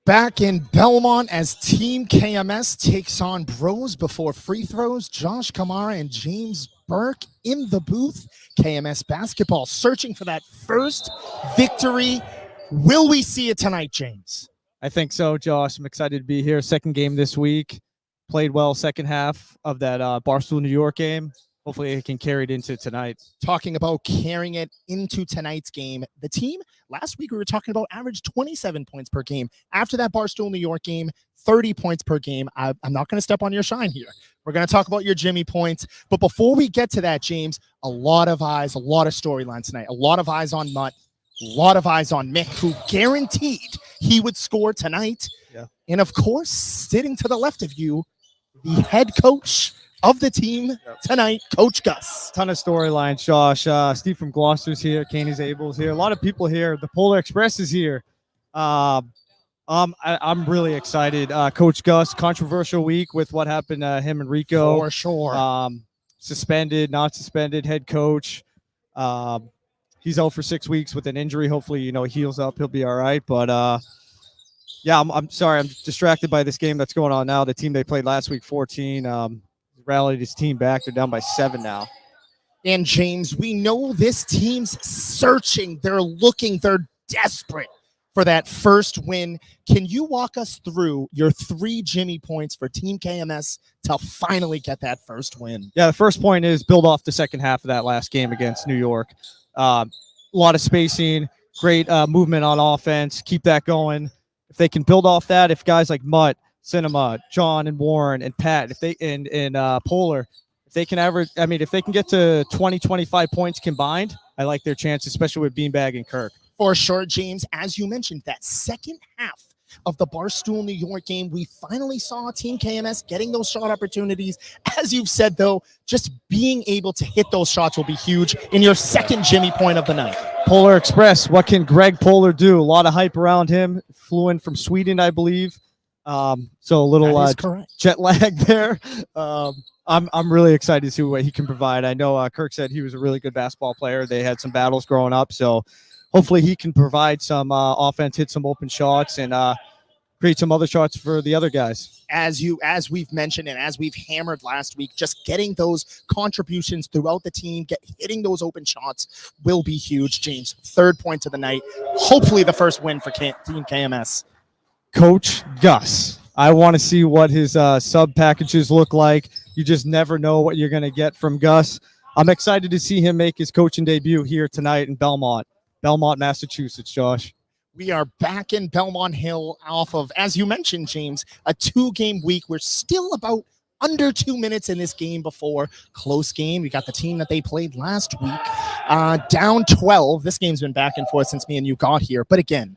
back in Belmont as Team KMS takes on BrosB4FreeThrows. Josh Kamara and James Burke in the booth. KMS basketball searching for that first victory. Will we see it tonight, James? I think so, Josh. I'm excited to be here. Second game this week. Played well second half of that Barstool New York game. Hopefully it can carry it into tonight. Talking about carrying it into tonight's game. The team, last week we were talking about average 27 points per game. After that Barstool New York game, 30 points per game. I'm not going to step on your shine here. We're going to talk about your Jimmy points. But before we get to that, James, a lot of eyes, a lot of storylines tonight. A lot of eyes on Mutt. A lot of eyes on Mick, who guaranteed he would score tonight. Yeah. And of course, sitting to the left of you, the head coach of the team tonight, Coach Gus. Ton of storylines, Josh. Steve from Gloucester's here. Caney Zabel's here. A lot of people here. The Polar Express is here. I'm really excited. Coach Gus, controversial week with what happened to him and Rico. For sure. Suspended, not suspended, head coach. He's out for 6 weeks with an injury. Hopefully, he heals up. He'll be all right. But, yeah, I'm sorry. I'm distracted by this game that's going on now. The team they played last week, 14, rallied his team back. They're down by 7 now. And, James, we know this team's searching. They're looking. They're desperate for that first win. Can you walk us through your 3 Jimmy points for Team KMS to finally get that first win? Yeah, the first point is build off the second half of that last game against New York. A lot of spacing, great movement on offense. Keep that going. If they can build off that, if guys like Mutt, Cinema, John and Warren and Pat, if they and Polar, if they can average, if they can get to 20, 25 points combined, I like their chances, especially with Beanbag and Kirk. For sure, James, as you mentioned, that second half of the Barstool New York game, we finally saw Team KMS getting those shot opportunities. As you've said, though, just being able to hit those shots will be huge in your second Jimmy point of the night. Polar Express, what can Greg Polar do? A lot of hype around him. Flew in from Sweden, I believe. So a little jet lag there. I'm really excited to see what he can provide. I know Kirk said he was a really good basketball player. They had some battles growing up, so hopefully he can provide some offense, hit some open shots, and create some other shots for the other guys. As we've mentioned and as we've hammered last week, just getting those contributions throughout the team, hitting those open shots will be huge, James. Third point of the night. Hopefully the first win for Team KMS. Coach Gus. I want to see what his sub packages look like. You just never know what you're going to get from Gus. I'm excited to see him make his coaching debut here tonight in Belmont, Massachusetts, Josh. We are back in Belmont Hill off of, as you mentioned, James, a 2-game week. We're still about under 2 minutes in this game before close game. We got the team that they played last week down 12. This game's been back and forth since me and you got here. But again,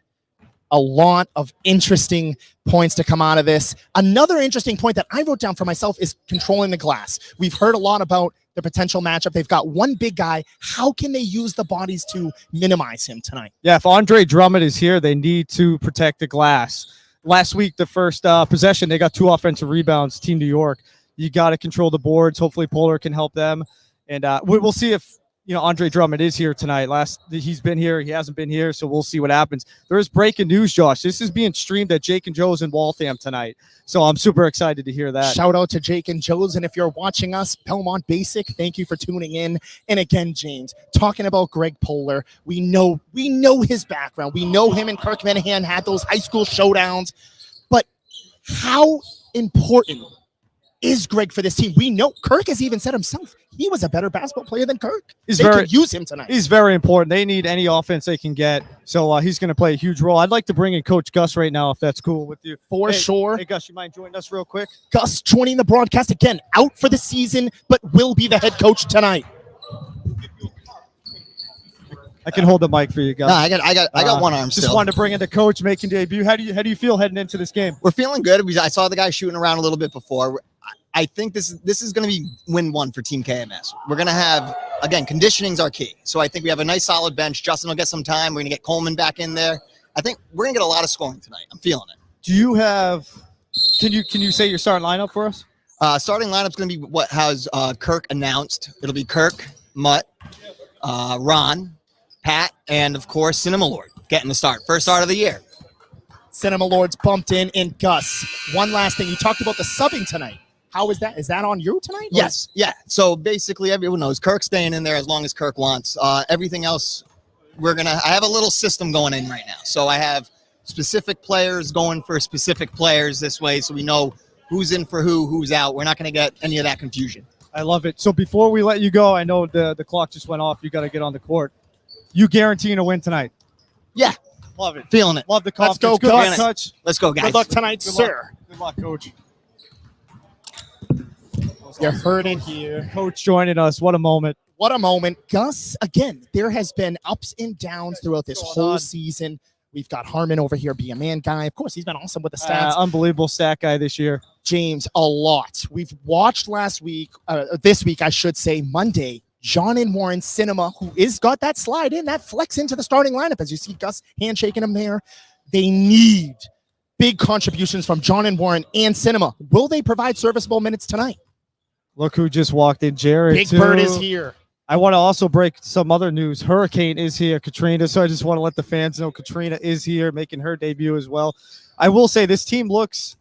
a lot of interesting points to come out of this. Another interesting point that I wrote down for myself is controlling the glass. We've heard a lot about the potential matchup. They've got one big guy. How can they use the bodies to minimize him tonight? Yeah, if Andre Drummond is here, they need to protect the glass. Last week, the first possession, they got 2 offensive rebounds, Team New York. You got to control the boards. Hopefully Polar can help them. And we'll see if Andre Drummond is here tonight. He's been here. He hasn't been here, so we'll see what happens. There is breaking news, Josh. This is being streamed at Jake and Joe's in Waltham tonight, so I'm super excited to hear that. Shout out to Jake and Joe's, and if you're watching us, Belmont Basic, thank you for tuning in. And again, James, talking about Greg Polar, we know his background. We know him and Kirk Minahan had those high school showdowns, but how important is Greg for this team? We know Kirk has even said himself he was a better basketball player than Kirk. They could use him tonight. He's very important. They need any offense they can get, so he's going to play a huge role. I'd like to bring in Coach Gus right now, if that's cool with you. For sure. Hey, Gus, you mind joining us real quick? Gus joining the broadcast again, out for the season, but will be the head coach tonight. I can hold the mic for you, Gus. No, I got one arm still. Just wanted to bring in the coach making debut. How do you feel heading into this game? We're feeling good. I saw the guy shooting around a little bit before. I think this is going to be win 1 for Team KMS. We're going to have, again, conditioning's our key. So I think we have a nice solid bench. Justin will get some time. We're going to get Coleman back in there. I think we're going to get a lot of scoring tonight. I'm feeling it. Do you have – can you say your starting lineup for us? Starting lineup's going to be what has Kirk announced. It'll be Kirk, Mutt, Ron, Pat, and, of course, Cinema Lord getting the start. First start of the year. Cinema Lords bumped in, and Gus. One last thing. You talked about the subbing tonight. How is that? Is that on you tonight? Yes. Yeah. So basically, everyone knows Kirk's staying in there as long as Kirk wants. Everything else, I have a little system going in right now. So I have specific players going for specific players this way, so we know who's in for who's out. We're not going to get any of that confusion. I love it. So before we let you go, I know the clock just went off. You got to get on the court. You guaranteeing a win tonight? Yeah. Love it. Feeling it. Love the Let's confidence. go, Good luck, Gus. Coach. Let's go, guys. Good luck tonight, Good sir. luck. Good luck, Coach. You heard it here. Coach joining us. What a moment. What a moment. Gus, again, there has been ups and downs throughout this whole season. We've got Harmon over here, be a man guy. Of course, he's been awesome with the stats. Unbelievable stat guy this year. James, a lot. We've watched this week, I should say, Monday, John and Warren Cinema, who is got that slide in, that flex into the starting lineup. As you see Gus handshaking him there. They need big contributions from John and Warren and Cinema. Will they provide serviceable minutes tonight? Look who just walked in, Jared. Big Bird is here. I want to also break some other news. Hurricane is here, Katrina. So I just want to let the fans know Katrina is here, making her debut as well. I will say this team looks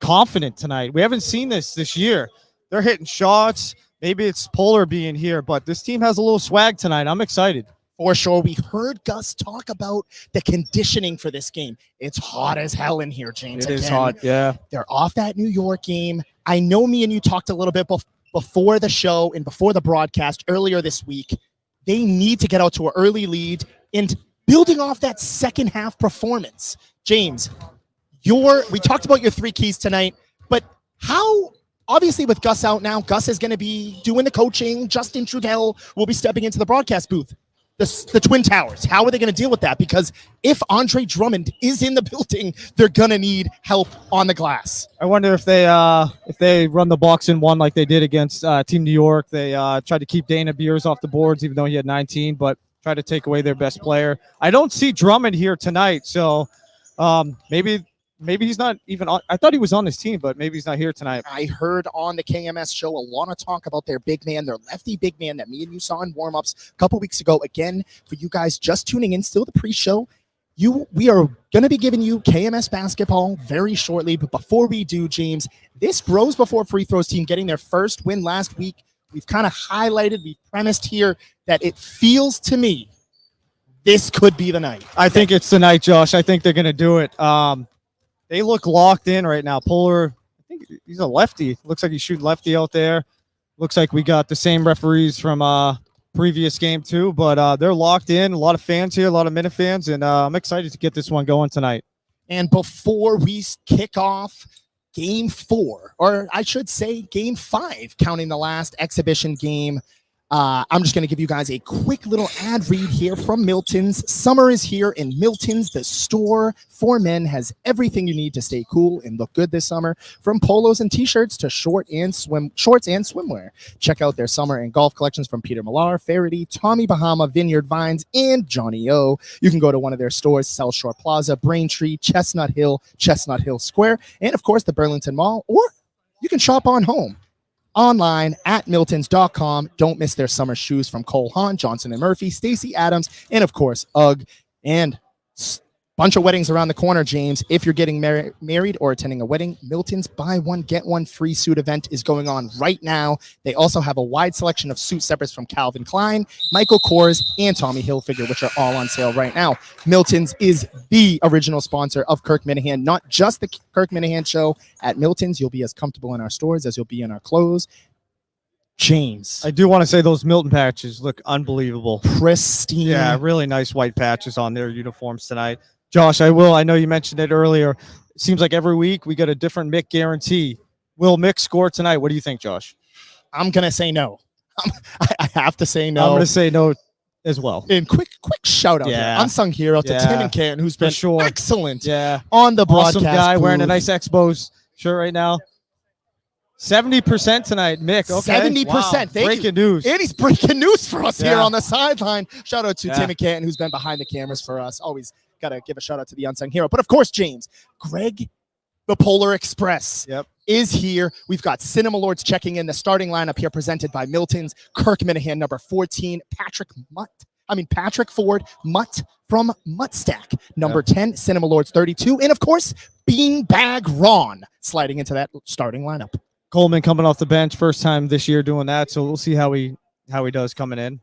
confident tonight. We haven't seen this year. They're hitting shots. Maybe it's Polar being here, but this team has a little swag tonight. I'm excited. For sure. We heard Gus talk about the conditioning for this game. It's hot as hell in here, James. It is hot, yeah. They're off that New York game. I know me and you talked a little bit before the show and before the broadcast earlier this week. They need to get out to an early lead and building off that second half performance. James, we talked about your 3 keys tonight, but how, obviously with Gus out now, Gus is going to be doing the coaching. Justin Trudell will be stepping into the broadcast booth. The Twin Towers, how are they going to deal with that? Because if Andre Drummond is in the building, they're going to need help on the glass. I wonder if they run the box in one like they did against Team New York. They tried to keep Dana Beers off the boards, even though he had 19, but tried to take away their best player. I don't see Drummond here tonight, so maybe he's not even on. I thought he was on this team, but maybe he's not here tonight. I heard on the KMS show a lot of talk about their big man, their lefty big man that me and you saw in warm-ups a couple weeks ago. Again, for you guys just tuning in, still the pre-show, we are going to be giving you KMS basketball very shortly. But before we do, James, this Bros Before Free Throws team getting their first win last week, we've kind of highlighted, we've premised here that it feels to me this could be the night. I think it's the night, Josh. I think they're going to do it. They look locked in right now. Polar, I think he's a lefty. Looks like he's shooting lefty out there. Looks like we got the same referees from previous game too, but they're locked in. A lot of fans here, a lot of Minute fans, and I'm excited to get this one going tonight. And before we kick off Game 4, or I should say Game 5, counting the last exhibition game, I'm just going to give you guys a quick little ad read here from Milton's. Summer is here, and Milton's, the store for men, has everything you need to stay cool and look good this summer, from polos and t-shirts to shorts and swimwear. Check out their summer and golf collections from Peter Millar, Faraday, Tommy Bahama, Vineyard Vines, and Johnny O. You can go to one of their stores, South Shore Plaza, Braintree, Chestnut Hill Square, and of course the Burlington Mall, or you can shop online at miltons.com. Don't miss their summer shoes from Cole Haan, Johnson & Murphy, Stacey Adams, and of course, UGG. And bunch of weddings around the corner, James. If you're getting married or attending a wedding, Milton's buy one, get one free suit event is going on right now. They also have a wide selection of suit separates from Calvin Klein, Michael Kors, and Tommy Hilfiger, which are all on sale right now. Milton's is the original sponsor of Kirk Minahan, not just the Kirk Minahan show. At Milton's, you'll be as comfortable in our stores as you'll be in our clothes. James, I do want to say those Milton patches look unbelievable. Pristine. Yeah, really nice white patches on their uniforms tonight. Josh, I know you mentioned it earlier. It seems like every week we get a different Mick guarantee. Will Mick score tonight? What do you think, Josh? I'm going to say no. I have to say no. I'm going to say no as well. And quick shout out here. Unsung hero to Tim and Canton, who's been excellent on the broadcast. Awesome guy booth. wearing a nice Expos shirt right now. 70% tonight, Mick. Okay. 70%. Wow. Breaking news. And he's breaking news for us here on the sideline. Shout out to Tim and Canton, who's been behind the cameras for us. Always got to give a shout out to the unsung hero. But of course, James, Greg, the Polar Express is here. We've got Cinema Lords checking in the starting lineup here, presented by Milton's. Kirk Minahan, number 14. Patrick Mutt, Patrick Ford, Mutt from Muttstack. Number 10, Cinema Lords 32. And of course, Beanbag Ron sliding into that starting lineup. Coleman coming off the bench, first time this year doing that. So we'll see how he does coming in.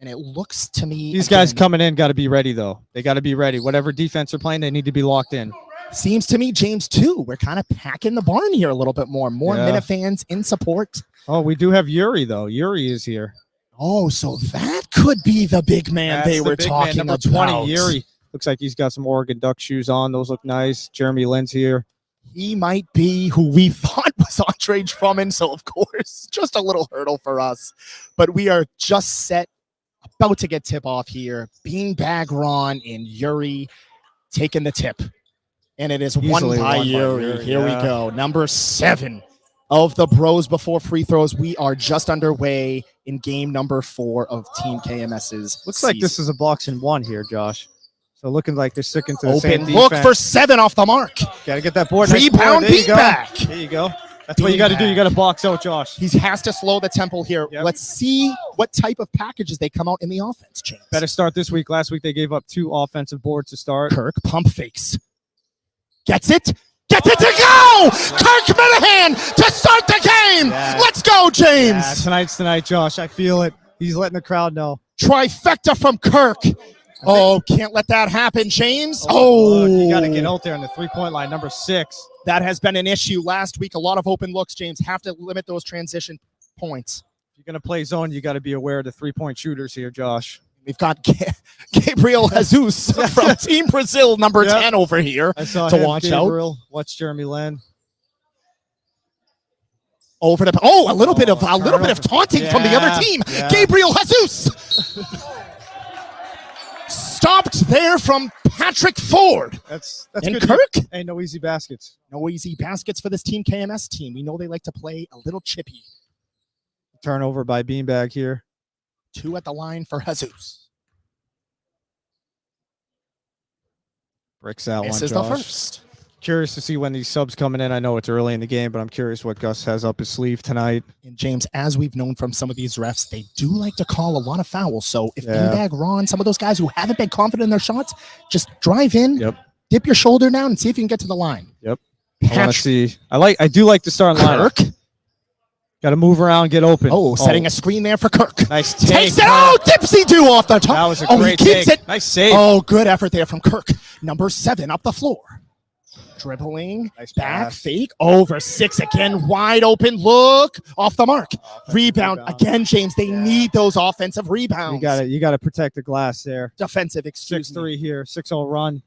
And it looks to me these guys coming in got to be ready though. They got to be ready. Whatever defense they're playing, they need to be locked in. Seems to me, James, too, we're kind of packing the barn here a little bit more. More Minifans in support. Oh, we do have Yuri, though. Yuri is here. Oh, so that could be the big man they were talking about. Number 20, Yuri. Looks like he's got some Oregon Duck shoes on. Those look nice. Jeremy Lin's here. He might be who we thought was Andre Drummond, so of course, just a little hurdle for us. But we are just set, about to get tip-off here. Beanbag Ron and Yuri taking the tip. And it is won by Yuri. Here we go. Number 7 of the Bros Before Free Throws. We are just underway in game number 4 of Team KMS's Looks like this is a box and 1 here, Josh. So looking like they're sticking to the open same look defense. For 7 off the mark. Got to get that board. Rebound nice board. Beanbag. There you go. That's what you got to do. You got to box out, Josh. He has to slow the tempo here. Yep. Let's see what type of packages they come out in the offense, James. Better start this week. Last week they gave up 2 offensive boards to start. Kirk pump fakes. Gets it to go! Kirk Minahan to start the game! Yeah. Let's go, James! Yeah, tonight's tonight, Josh. I feel it. He's letting the crowd know. Trifecta from Kirk. Oh, can't let that happen, James. Oh, you got to get out there on the three-point line, number 6. That has been an issue last week. A lot of open looks, James. Have to limit those transition points. If you're going to play zone, you got to be aware of the three-point shooters here, Josh. We've got Gabriel Jesus from Team Brazil, number 10 over here to watch Gabriel. Watch Jeremy Lin. Over to a little bit of taunting from the other team. Yeah. Gabriel Jesus stopped there from Patrick Ford. That's and good. Kirk. Hey, no easy baskets. No easy baskets for this Team KMS team. We know they like to play a little chippy. Turnover by Beanbag here. 2 at the line for Jesus. Bricks that this one, is Josh. the first. Curious to see when these subs coming in. I know it's early in the game, but I'm curious what Gus has up his sleeve tonight. And James, as we've known from some of these refs, they do like to call a lot of fouls. So if Beanbag, Ron, some of those guys who haven't been confident in their shots, just drive in, dip your shoulder down, and see if you can get to the line. Yep. I want to see. I do like the starting lineup. Got to move around, get open. Setting a screen there for Kirk. Nice take. Takes it. Dipsy-do off the top. That was a great take. It. Nice save. Oh, good effort there from Kirk. Number 7 up the floor. Dribbling. Nice back pass. fake. Over 6 again. Wide open look. Off the mark. Rebound. Again, James. They need those offensive rebounds. You got to protect the glass there. Defensive, excuse 6-3 here. 6-0 run.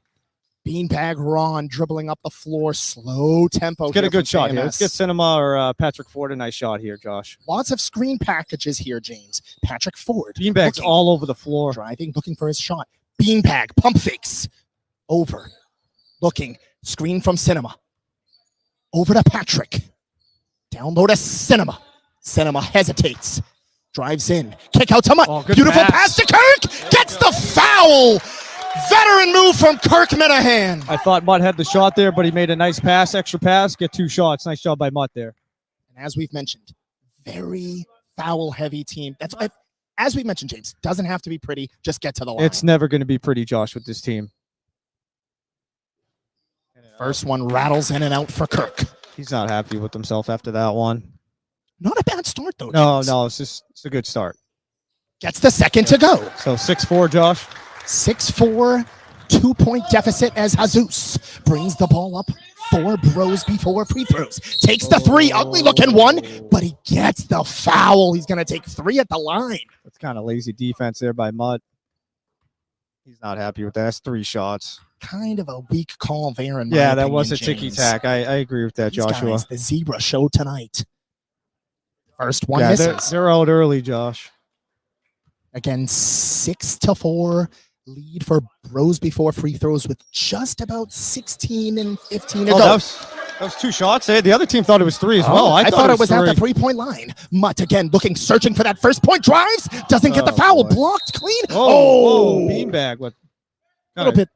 Beanbag Ron dribbling up the floor, slow tempo. Let's get a good shot here. Let's get Cinema or Patrick Ford a nice shot here, Josh. Lots of screen packages here, James. Patrick Ford. Beanbag's all over the floor. Driving, looking for his shot. Beanbag, pump fakes. Over. Looking. Screen from Cinema. Over to Patrick. Down low to Cinema. Cinema hesitates. Drives in. Kick out to Mutt. Beautiful pass to Kirk. Gets the foul. Veteran move from Kirk Minahan. I thought Mutt had the shot there, but he made a nice pass, extra pass, get 2 shots. Nice job by Mutt there. And as we've mentioned, very foul-heavy team. That's as we mentioned, James, doesn't have to be pretty. Just get to the line. It's never going to be pretty, Josh, with this team. First one rattles in and out for Kirk. He's not happy with himself after that one. Not a bad start, though, James. No, it's a good start. Gets the second to go. So 6-4, Josh. 6-4, 2-point deficit as Jesus brings the ball up for Bros Before Free Throws. Takes the 3, ugly looking one, but he gets the foul. He's going to take 3 at the line. That's kind of lazy defense there by Mutt. He's not happy with that. That's 3 shots. Kind of a weak call there in my that opinion, was a James. ticky-tack. I agree with that, These Joshua. Guys, the Zebra show tonight. First one misses. They're out early, Josh. Again, 6-4 lead for Bros Before Free Throws with just about 16 and 15 to go. That was 2 shots. The other team thought it was 3 as well. I thought it was 3. at the 3-point line. Mutt again searching for that first point. Drives, doesn't get the foul. Boy. Blocked clean. Beanbag. What? A little bit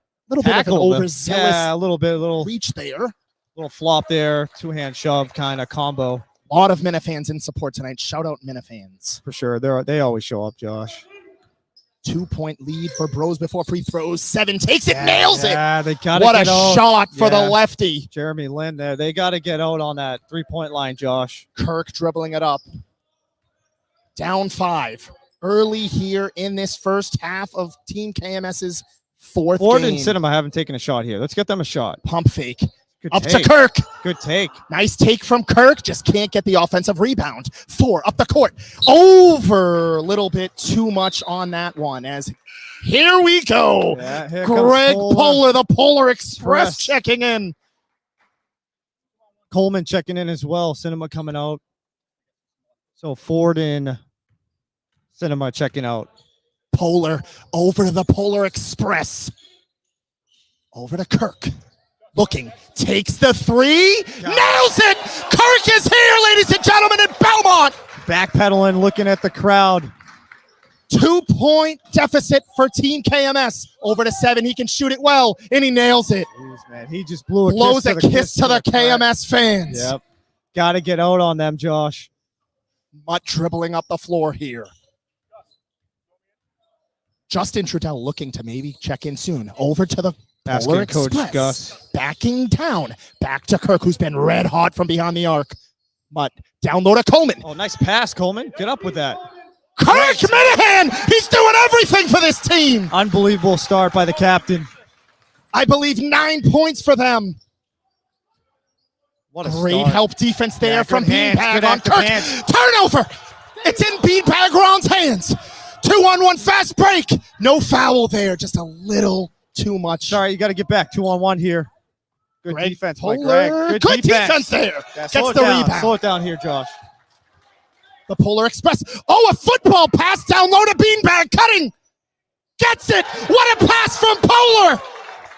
like an overzealous a little reach there. Little flop there, 2-hand shove kind of combo. A lot of Minifans in support tonight. Shout out Minifans. For sure. They always show up, Josh. 2-point lead for Bros before free throws. 7 takes it, nails it. Yeah, they got to What a get out. shot for the Yeah. lefty. Jeremy Lin there. They got to get out on that 3-point line, Josh. Kirk dribbling it up. Down 5. Early here in this first half of Team KMS's fourth Ford game. and Cinema haven't taken a shot here. Let's get them a shot. Pump fake. Good Up take. to Kirk. Good take. Nice take from Kirk. Just can't get the offensive rebound. 4 up the court. Over a little bit too much on that one. As here we go. Yeah, here comes Greg Polar. Polar, the Polar Express, Express. checking in. Coleman checking in as well. Cinema coming out. So Ford and Cinema checking out. Polar over to the Polar Express. Over to Kirk. Looking, takes the 3, nails it. Kirk is here, ladies and gentlemen, in Belmont. Backpedaling, looking at the crowd. 2-point deficit for Team KMS. Over to 7, he can shoot it well, and he nails it. Jeez, man. He just blew Blows a kiss to the crowd. KMS fans. Yep. Got to get out on them, Josh. Mutt dribbling up the floor here. Justin Trudell looking to maybe check in soon. Over to the Polar Asking Coach Express. Gus. Backing down. Back to Kirk, who's been red hot from behind the arc. Mutt down low to Coleman. Oh, nice pass, Coleman. Get up with that. Kirk Minahan, he's doing everything for this team. Unbelievable start by the captain. I believe 9 points for them. What a Great start. help defense there Yeah, from good hands, Beanbag good on active Kirk. hands. Turnover. It's in Beanbag Ron's hands. 2-on-1 fast break. No foul there. Just a little too much. Sorry, you got to get back. 2-on-1 here. Good Greg defense by Polar. Greg. Good defense there. Yeah, Gets slow it the down. rebound. Slow it down here, Josh. The Polar Express. Oh, a football pass down low to Beanbag. Cutting. Gets it. What a pass from Polar.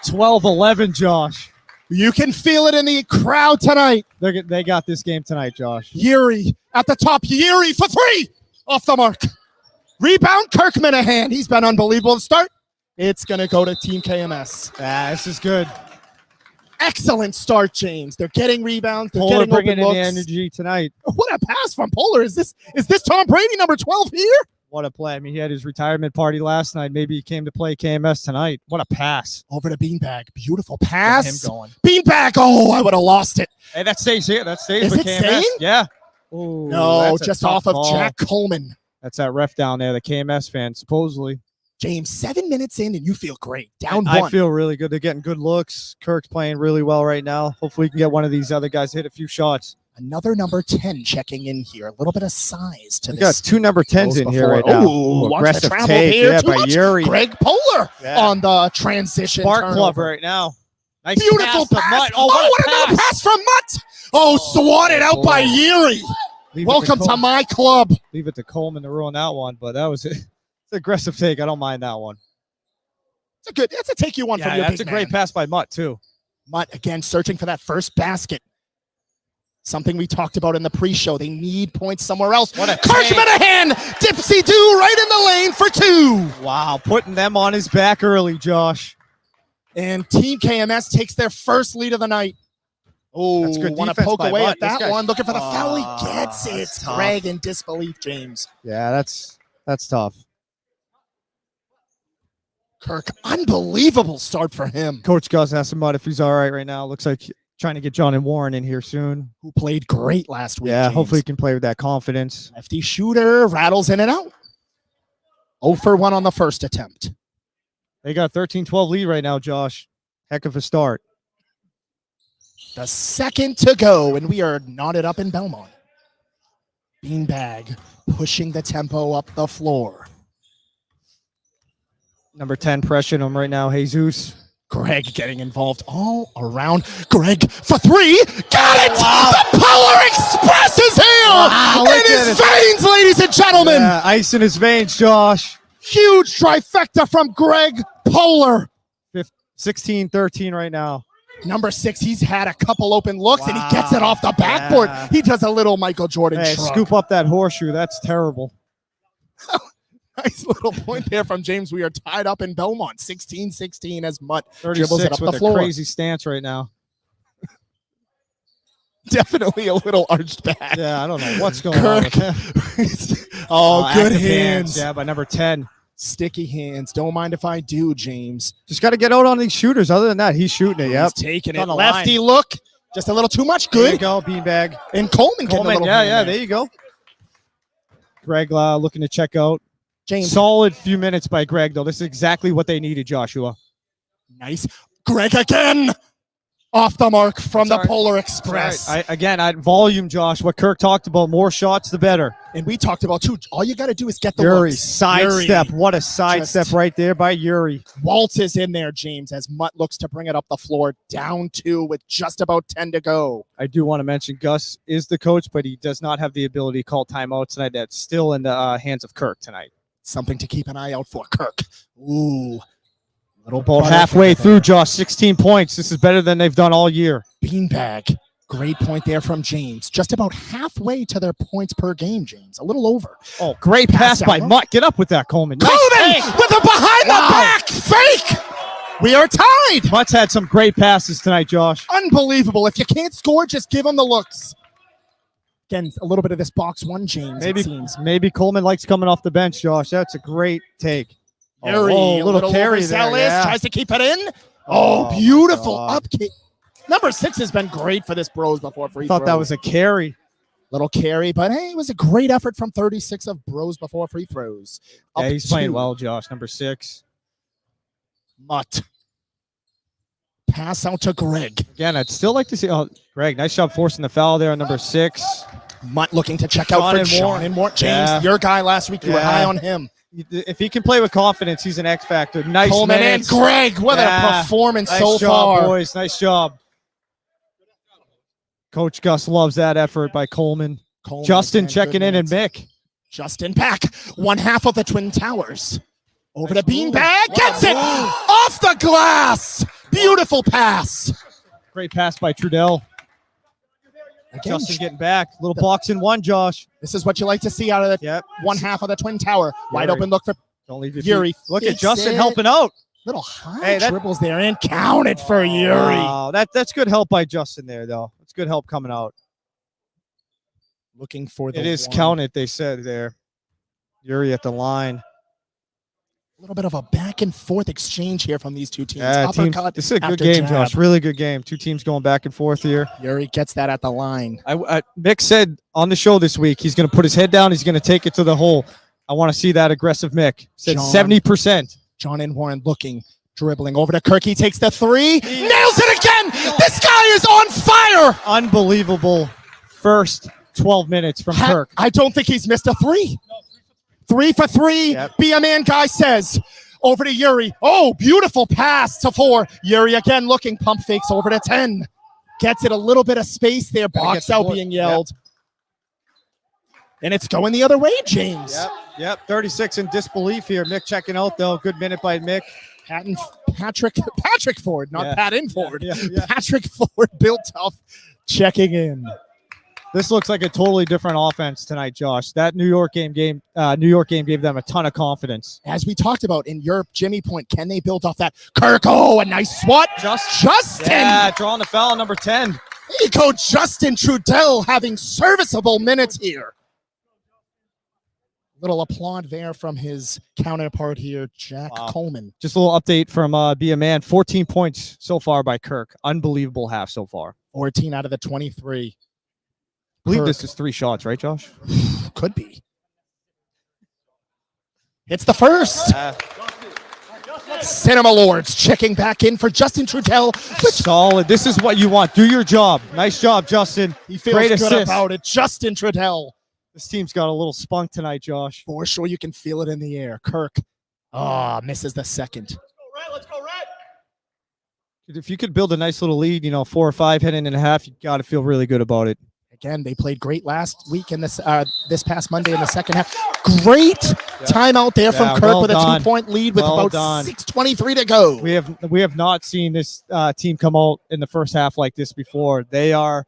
12-11, Josh. You can feel it in the crowd tonight. They got this game tonight, Josh. Yuri at the top. Yuri for 3. Off the mark. Rebound, Kirk Minahan. He's been unbelievable to start. It's going to go to Team KMS. This is good. Excellent start, James. They're getting rebounds. They're Polar getting bringing open in looks. the energy tonight. What a pass from Polar. Is this Tom Brady, number 12 here? What a play. I mean, he had his retirement party last night. Maybe he came to play KMS tonight. What a pass. Over to Beanbag. Beautiful Get pass. him going. Beanbag. Oh, I would have lost it. Hey, that stays here. That stays Is with it KMS. staying? Yeah. Ooh, No, that's a just tough off of call. Jack Coleman. That's that ref down there, the KMS fan, supposedly. James, 7 minutes in, and you feel great. Down I 1. feel really good. They're getting good looks. Kirk's playing really well right now. Hopefully, we can get one of these other guys to hit a few shots. Another number 10 checking in here. A little bit of size to We got this. 2 number 10s in here right before. now. Ooh, watch the aggressive travel take here. Too by much. Yuri. Greg Polar Yeah. on the transition. Spark plug turnover. right now. Nice Beautiful to pass. Mutt. Oh, what another pass from Mutt. Oh, swatted out by Yuri. Leave Welcome it to my club. Leave it to Coleman to ruin that one, but that was it. It's an aggressive take. I don't mind that one. That's a take you one from your that's big a great man. pass by Mutt, too. Mutt, again, searching for that first basket. Something we talked about in the pre-show. They need points somewhere else. What a Kirk take. Minahan, dipsy-do right in the lane for 2. Wow, putting them on his back early, Josh. And Team KMS takes their first lead of the night. Oh, That's good want to defense poke by away Mutt. at This that guy's- one. Looking for the foul. He gets it. that's tough. Greg in disbelief, James. Yeah, that's tough. Kirk, unbelievable start for him. Coach Gus asked him if he's all right now. Looks like trying to get John and Warren in here soon. Who played great last week. Yeah, James. hopefully he can play with that confidence. Lefty shooter rattles in and out. 0 for 1 on the first attempt. They got a 13-12 lead right now, Josh. Heck of a start. The second to go, and we are knotted up in Belmont. Beanbag pushing the tempo up the floor. Number 10 pressuring him right now, Jesus. Greg getting involved all around. Greg for 3. Got it! Wow. The Polar Express is here! Wow, look in at his it. veins, ladies and gentlemen! Yeah, ice in his veins, Josh. Huge trifecta from Greg Polar. 16-13 right now. Number 6, he's had a couple open looks, and he gets it Wow. off the backboard. Yeah. He does a little Michael Jordan Hey, shrug. scoop up that horseshoe. That's terrible. Nice little point there from James. We are tied up in Belmont, 16-16 as Mutt 36 dribbles it up with the a floor. crazy stance right now. Definitely a little arched back. Yeah, I don't know what's going on with him. Oh, good active hands. Yeah, by number 10. Sticky hands. Don't mind if I do, James. Just got to get out on these shooters. Other than that, he's shooting it. Yep. He's taking It's it. on the Lefty line. look. Just a little too much. There you Good. go, beanbag. And Coleman getting a little hand yeah, there you go. Greg looking to check out. James. Solid few minutes by Greg, though. This is exactly what they needed, Joshua. Nice. Greg again. Off the mark from the Polar Express. At volume, Josh, what Kirk talked about, more shots, the better. And we talked about, too, all you got to do is get the Yuri, looks. sidestep. What a sidestep right there by Yuri. Waltz is in there, James, as Mutt looks to bring it up the floor, down 2 with just about 10 to go. I do want to mention Gus is the coach, but he does not have the ability to call timeouts tonight. That's still in the hands of Kirk tonight. Something to keep an eye out for, Kirk. Ooh. Little About halfway through, Josh, 16 points. This is better than they've done all year. Beanbag. Great point there from James. Just about halfway to their points per game, James. A little over. Oh, great pass by Mutt. Get up with that, Coleman. Coleman with a behind the back fake. We are tied. Mutt's had some great passes tonight, Josh. Unbelievable. If you can't score, just give them the looks. Again, a little bit of this box one, James, it seems. Maybe Coleman likes coming off the bench, Josh. That's a great take. Yuri, a little carry there, yeah. Tries to keep it in. Oh, beautiful up kick. Number 6 has been great for this Bros before free throws. Thought that was a carry. Little carry, but hey, it was a great effort from 36 of Bros before free throws. Yeah, he's playing well, Josh. Number 6. Mutt. Pass out to Greg. Again, I'd still like to see. Oh, Greg, nice job forcing the foul there on number 6. Mutt looking to check out for John and James, your guy last week, you were high on him. If he can play with confidence, he's an X factor. Nice Coleman minutes. and Greg, what a performance nice so job, far. Boys, nice job. Coach Gus loves that effort by Coleman. Justin checking in, and Mick. Justin back, one half of the Twin Towers. Over to Beanbag, gets it off the glass. Beautiful pass. Great pass by Trudell. Again, Justin getting back. Little box in one, Josh. This is what you like to see out of the one half of the Twin Tower. Wide open look for Yuri. Look at Justin helping out. Little high dribbles there and counted for Yuri. Wow, that's good help by Justin there, though. It's good help coming out. Looking for the It is counted, they said there. Yuri at the line. A little bit of a back and forth exchange here from these two teams. This is a good game, Josh. Really good game. Two teams going back and forth here. Yuri gets that at the line. Mick said on the show this week he's going to put his head down. He's going to take it to the hole. I want to see that aggressive Mick. Said 70%. John and Warren looking, dribbling over to Kirk. He takes the 3. Nails it again. This guy is on fire. Unbelievable first 12 minutes from Kirk. I don't think he's missed a 3. 3 for 3. Yep. Be a man guy says. Over to Yuri. Oh, beautiful pass to 4. Yuri again looking, pump fakes over to 10. Gets it a little bit of space there. Box out being yelled. Yep. And it's going the other way, James. Yep. 36 in disbelief here. Mick checking out, though. Good minute by Mick. Patrick Ford, not Pat-in Ford. Patrick Ford built tough checking in. This looks like a totally different offense tonight, Josh. That New York game gave them a ton of confidence. As we talked about in Europe, Jimmy point, can they build off that? Kirk, a nice swat. Justin. Yeah, drawing the foul, number 10. There you go, Justin Trudell having serviceable minutes here. Little applaud there from his counterpart here, Jack Coleman. Just a little update from Be a Man. 14 points so far by Kirk. Unbelievable half so far. 14 out of the 23. I believe this is 3 shots, right, Josh? Could be. It's the first. Cinema Lords checking back in for Justin Trudell. Solid. This is what you want. Do your job. Nice job, Justin. He feels Great good assist. about it. Justin Trudell. This team's got a little spunk tonight, Josh. For sure, you can feel it in the air. Kirk. Misses the second. Let's go, Red. If you could build a nice little lead, 4 or 5 heading in a half, you got to feel really good about it. Again, they played great last week in this past Monday in the second half. Great timeout there from Kirk with a 2-point lead with about 6:23 to go. We have not seen this team come out in the first half like this before. They are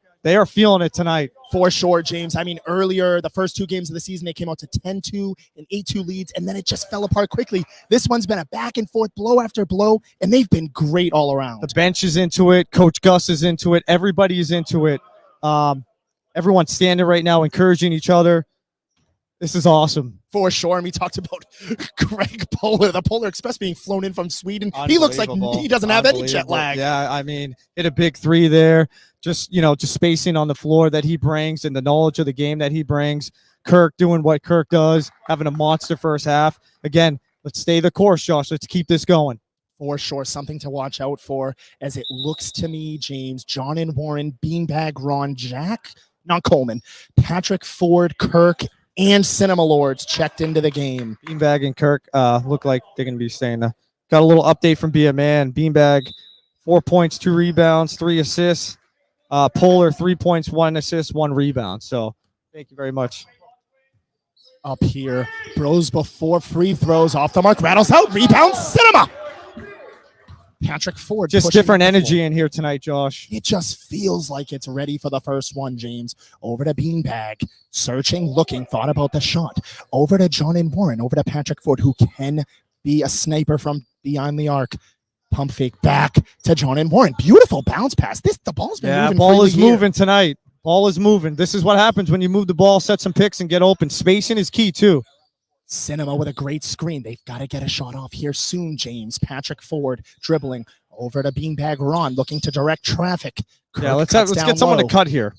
feeling it tonight. For sure, James. I mean, earlier, the first 2 games of the season, they came out to 10-2 and 8-2 leads, and then it just fell apart quickly. This one's been a back and forth, blow after blow, and they've been great all around. The bench is into it. Coach Gus is into it. Everybody is into it. Everyone's standing right now, encouraging each other. This is awesome. For sure. And we talked about Greg Polar, the Polar Express being flown in from Sweden. He looks like he doesn't have any jet lag. Yeah, I mean, hit a big three there. Just spacing on the floor that he brings and the knowledge of the game that he brings. Kirk doing what Kirk does, having a monster first half. Again, let's stay the course, Josh. Let's keep this going. For sure, something to watch out for, as it looks to me, James, John and Warren, Beanbag, Ron, Jack, not Coleman, Patrick, Ford, Kirk, and Cinema Lords checked into the game. Beanbag and Kirk look like they're going to be staying there. Got a little update from BMA. Beanbag, 4 points, 2 rebounds, 3 assists. Polar, 3 points, 1 assist, 1 rebound. So thank you very much. Up here, Bros before free throws, off the mark, rattles out, rebound, Cinema. Patrick Ford. Just different energy in here tonight, Josh. It just feels like it's ready for the first one, James. Over to Beanbag, searching, looking, thought about the shot. Over to John and Warren, over to Patrick Ford, who can be a sniper from behind the arc. Pump fake back to John and Warren. Beautiful bounce pass. The ball's been moving. Ball is moving tonight. Ball is moving. This is what happens when you move the ball, set some picks, and get open. Spacing is key, too. Cinema with a great screen. They've got to get a shot off here soon, James. Patrick Ford dribbling over to Beanbag Ron, looking to direct traffic. Kirk let's get someone to cut here.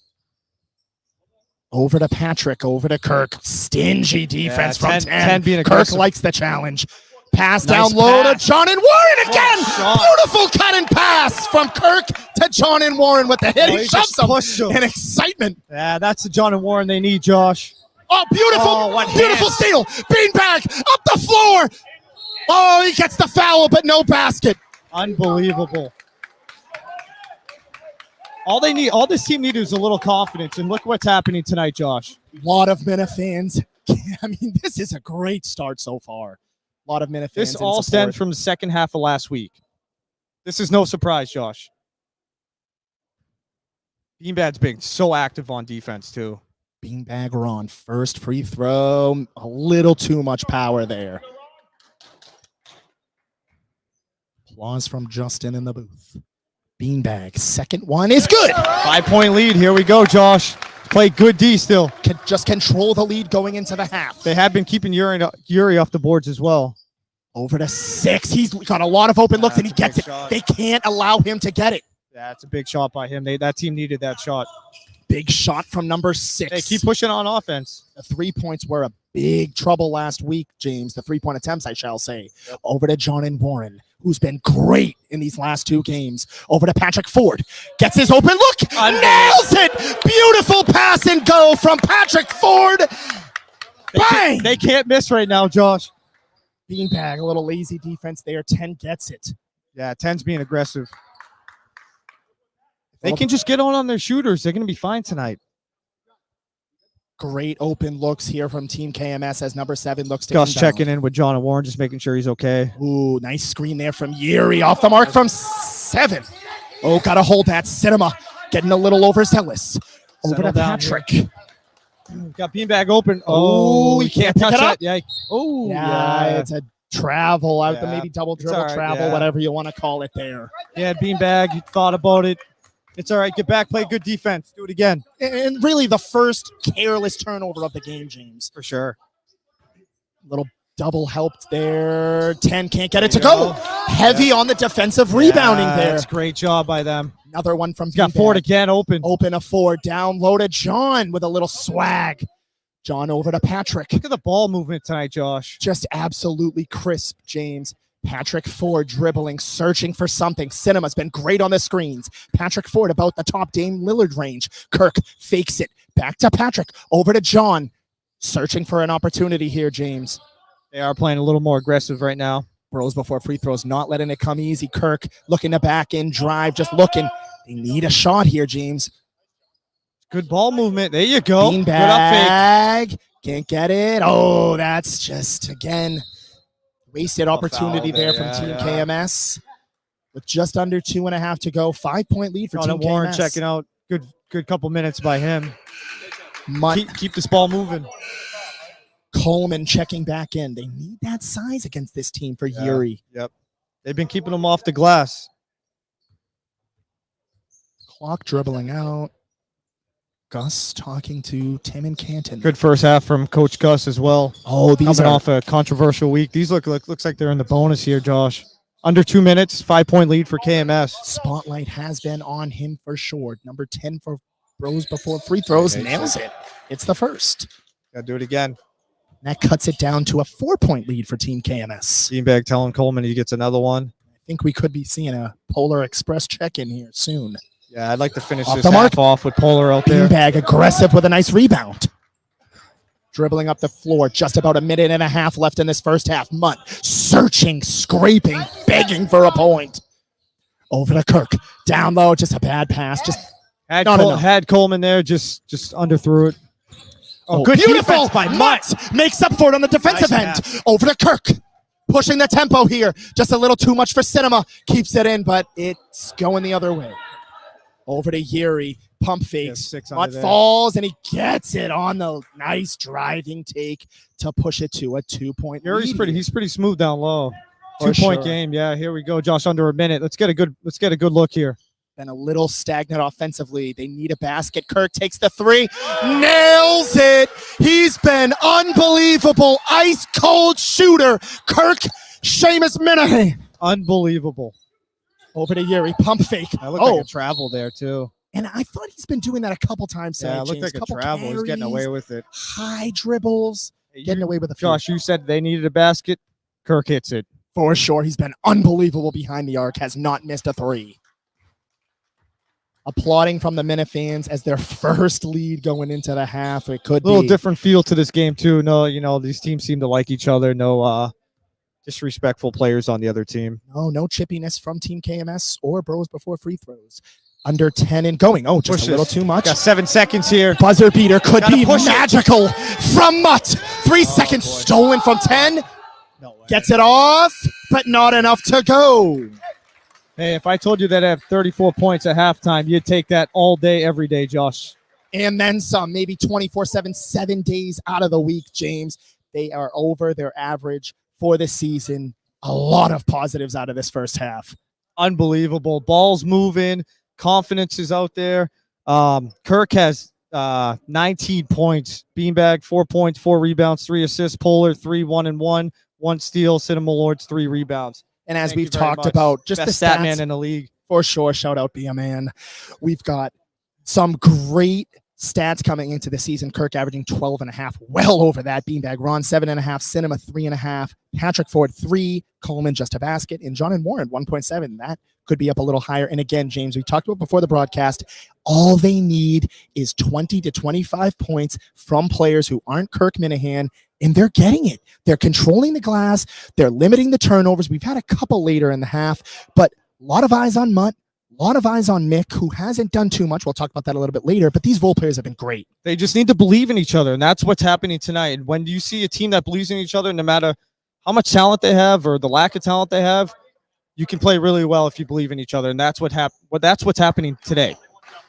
Over to Patrick, over to Kirk. Stingy defense from 10. Being Kirk aggressive. likes the challenge. Pass Nice down low pass. to John and Warren again. shot. Beautiful cut and pass from Kirk to John and Warren with the hit. Oh, He he shoves just them pushed him. in excitement. Yeah, that's the John and Warren they need, Josh. Oh, beautiful, what beautiful hands. steal. Beanbag up the floor. Oh, he gets the foul, but no basket. Unbelievable. All this team needed is a little confidence, and look what's happening tonight, Josh. A lot of Minna fans. I mean, this is a great start so far. A lot of Minna fans. This all stems from the second half of last week. This is no surprise, Josh. Beanbag's being so active on defense, too. Beanbag Ron, first free throw. A little too much power there. Applause from Justin in the booth. Beanbag, second one is good. 5-point lead. Here we go, Josh. Play good D still. Can just control the lead going into the half. They have been keeping Yuri off the boards as well. Over to 6. He's got a lot of open looks, and he gets it. Shot. They can't allow him to get it. That's a big shot by him. That team needed that shot. Big shot from number 6. They keep pushing on offense. The 3 points were a big trouble last week, James. The 3-point attempts, I shall say. Yep. Over to John and Warren, who's been great in these last 2 games. Over to Patrick Ford. Gets his open look. Nails it. Beautiful pass and go from Patrick Ford. Bang! They can't miss right now, Josh. Beanbag, a little lazy defense there. 10 gets it. Yeah, 10's being aggressive. They can just get on their shooters. They're going to be fine tonight. Great open looks here from Team KMS as number 7 looks to Gus inbound. checking in with John and Warren, just making sure he's okay. Ooh, nice screen there from Yuri. Off the mark from 7. Oh, got to hold that. Cinema getting a little overzealous. Over to Patrick. Got Beanbag open. Oh, you can't touch that. Yeah. Oh, yeah. It's a travel out the maybe double dribble right, travel, whatever you want to call it there. Yeah, Beanbag, you thought about it. It's all right. Get back, play good defense. Do it again. And really the first careless turnover of the game, James. For sure. Little double helped there. 10 can't get it to go. Heavy on the defensive rebounding there. That's a great job by them. Another one from Got Ford again open. Open a 4. Down low to John with a little swag. John over to Patrick. Look at the ball movement tonight, Josh. Just absolutely crisp, James. Patrick Ford dribbling, searching for something. Cinema's been great on the screens. Patrick Ford about the top Dame Lillard range. Kirk fakes it. Back to Patrick. Over to John. Searching for an opportunity here, James. They are playing a little more aggressive right now. Bros before free throws, not letting it come easy. Kirk looking to back in, drive, just looking. They need a shot here, James. Good ball movement. There you go. Beanbag. Can't get it. Oh, that's just, again, wasted opportunity there from Team KMS. With just under 2.5 to go. 5-point lead for Team Warren KMS. checking out. Good couple minutes by him. Keep this ball moving. Coleman checking back in. They need that size against this team for Yuri. Yep. They've been keeping them off the glass. Clock dribbling out. Gus talking to Tim and Canton. Good first half from Coach Gus as well. Oh, these Coming are off a controversial week. These looks like they're in the bonus here, Josh. Under 2 minutes, 5-point lead for KMS. spotlight has been on him for sure. Number 10 for Bros Before Free Throws nails it. It's the first. Gotta do it again. That cuts it down to a 4-point lead for Team KMS. Beanbag telling Coleman he gets another one. I think we could be seeing a Polar Express check-in here soon. Yeah, I'd like to finish Off this the mark. half off with Polar out there. Beanbag aggressive with a nice rebound. Dribbling up the floor, just about a minute and a half left in this first half. Mutt searching, scraping, begging for a point. Over to Kirk. Down low, just a bad pass. Just Had Coleman there, just underthrew it. oh, good beautiful. defense by Mutt makes up for it on the defensive Nice end. Over to Kirk. Pushing the tempo here. Just a little too much for Cinema. Keeps it in, but it's going the other way. Over to Yuri. Pump fakes. 6 under Mutt there. falls, and he gets it on the nice driving take to push it to a 2-point Yuri's lead. he's pretty smooth down low. For 2-point sure. game. Yeah, here we go, Josh. Under a minute. Let's get a good look here. Been a little stagnant offensively. They need a basket. Kirk takes the 3, nails it. He's been unbelievable. Ice cold shooter. Kirk Seamus Minahan. Unbelievable. Over to Yuri. Pump fake. That looked like a travel there too. And I thought he's been doing that a couple times tonight. Yeah, it looked James. like a Couple travel. He's getting away carries, with it. high dribbles, Hey, getting away with a few. Josh, you said they needed a basket. Kirk hits it. For sure, he's been unbelievable behind the arc. Has not missed a 3. Applauding from the Minifans as their first lead going into the half. It could A little be different feel to this game too. No, these teams seem to like each other. No disrespectful players on the other team. No chippiness from Team KMS or Bros Before Free Throws. Under 10 and going. Oh, just Pushes. a little too much. Got 7 seconds here. Buzzer beater could Gotta be push it. magical from Mutt. 3 seconds boy. stolen from 10. No way. Gets it off, but not enough to go. Hey, if I told you that I have 34 points at halftime, you'd take that all day, every day, Josh. And then some, maybe 24/7, 7 days out of the week, James. They are over their average for the season. A lot of positives out of this first half. Unbelievable. Ball's moving. Confidence is out there. Kirk has 19 points. Beanbag, 4 points, 4 rebounds, 3 assists. Polar, 3, 1 and 1. 1 steal. Cinema Lords, 3 rebounds. And as Thank we've you very talked much. about, just Best the stat stats, man in the league. for sure. Shout out, be a man. We've got some great stats coming into the season. Kirk averaging 12.5, well over that. Beanbag Ron 7.5, Cinema 3.5, Patrick Ford 3, Coleman just a basket, and John and Warren 1.7. That could be up a little higher. And again, James, we talked about before the broadcast, all they need is 20 to 25 points from players who aren't Kirk Minahan, and they're getting it. They're controlling the glass. They're limiting the turnovers. We've had a couple later in the half, but a lot of eyes on Mutt. A lot of eyes on Mick, who hasn't done too much. We'll talk about that a little bit later, but these role players have been great. They just need to believe in each other, and that's what's happening tonight. When you see a team that believes in each other, no matter how much talent they have or the lack of talent they have, you can play really well if you believe in each other, and that's what's happening today.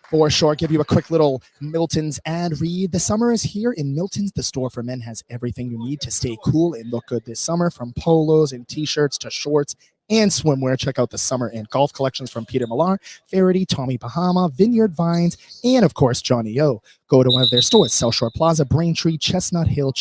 For sure, give you a quick little Milton's ad read. The summer is here in Milton's. The store for men has everything you need to stay cool and look good this summer, from polos and t-shirts to shorts and swimwear. Check out the summer and golf collections from Peter Millar, Faraday, Tommy Bahama, Vineyard Vines, and of course, Johnny O. Go to one of their stores, South Shore Plaza, Braintree, Chestnut Hill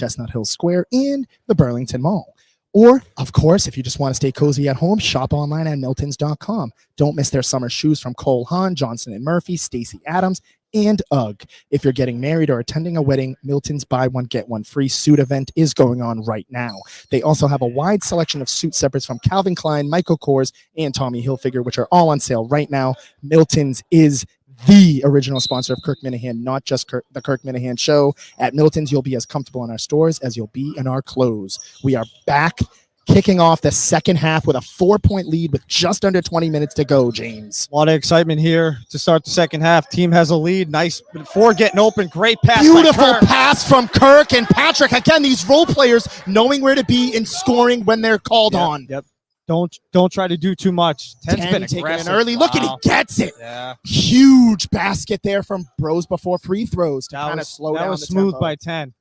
Square, and the Burlington Mall. Or, of course, if you just want to stay cozy at home, shop online at miltons.com. Don't miss their summer shoes from Cole Haan, Johnson & Murphy, Stacey Adams, and UGG. If you're getting married or attending a wedding, Milton's Buy One, Get One Free suit event is going on right now. They also have a wide selection of suit separates from Calvin Klein, Michael Kors, and Tommy Hilfiger, which are all on sale right now. Milton's is the original sponsor of Kirk Minahan, not just the Kirk Minahan Show. At Milton's, you'll be as comfortable in our stores as you'll be in our clothes. We are back, kicking off the second half with a 4-point lead with just under 20 minutes to go, James. A lot of excitement here to start the second half. Team has a lead. Nice Ford getting open. Great pass. Beautiful by Kirk. pass from Kirk and Patrick. Again, these role players knowing where to be and scoring when they're called on. Yep. Don't try to do too much. 10's 10 been taking aggressive. an early look, and he Wow. gets it. Yeah. Huge basket there from Bros Before Free Throws to That kind of was, slow that down was the smooth tempo. by 10.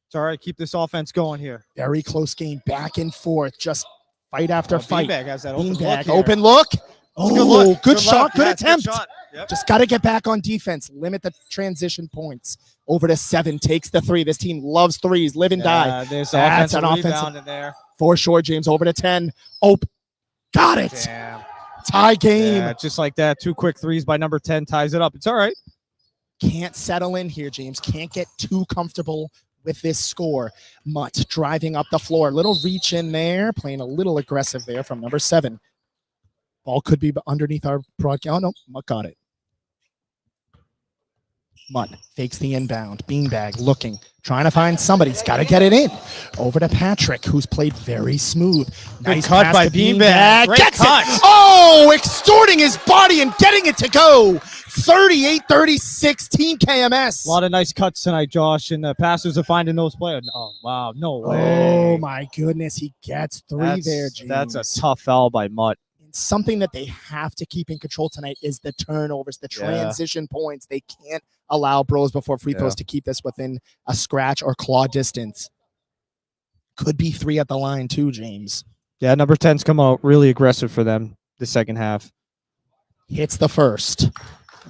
It's all right. Keep this offense going here. Very close game, back and forth, just fight after fight. Beanbag has that open look Beanbag, here. open look. Oh, good shot, luck. good Yeah, attempt. shot. Yep. Just got to get back on defense. Limit the transition points. Over to 7. Takes the 3. This team loves threes. Live and die. There's That's an an offensive offensive rebound in there. For sure, James. Over to 10. Oh, got it. Damn. Tie game. Yeah, just like that. 2 quick threes by number 10 ties it up. It's all right. Can't settle in here, James. Can't get too comfortable with this score. Mutt driving up the floor. Little reach in there. Playing a little aggressive there from number 7. Ball could be underneath our broadcast. Oh, no. Mutt got it. Mutt fakes the inbound. Beanbag looking. Trying to find somebody. He's got to get it in. Over to Patrick, who's played very smooth. Nice cut pass by to Beanbag. Great Gets cut. it. Oh, extorting his body and getting it to go. 38-36, Team KMS. A lot of nice cuts tonight, Josh, and the passers are finding those players. Oh, wow. No way. Oh, my goodness. He gets 3 That's, there, James. that's a tough foul by Mutt. Something that they have to keep in control tonight is the turnovers, the transition points. They can't allow Bros before free throws to keep this within a scratch or claw distance. Could be 3 at the line too, James. Yeah, number 10's come out really aggressive for them the second half. Hits the first.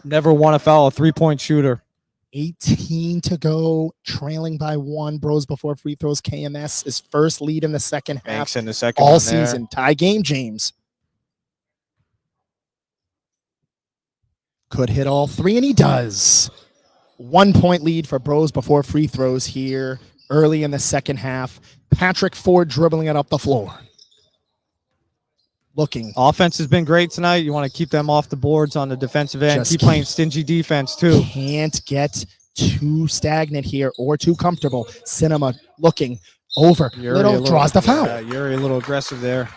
Never won a foul, a 3-point shooter. 18 to go, trailing by 1. Bros before free throws. KMS is first lead in the second half. Banks in the second All one there. season. Tie game, James. Could hit all 3, and he does. 1-point lead for Bros before free throws here early in the second half. Patrick Ford dribbling it up the floor. Looking. Offense has been great tonight. You want to keep them off the boards on the defensive end. Just Keep playing stingy defense, too. Can't get too stagnant here or too comfortable. Cinema looking over. Draws the foul. Yeah, Yuri a little aggressive there.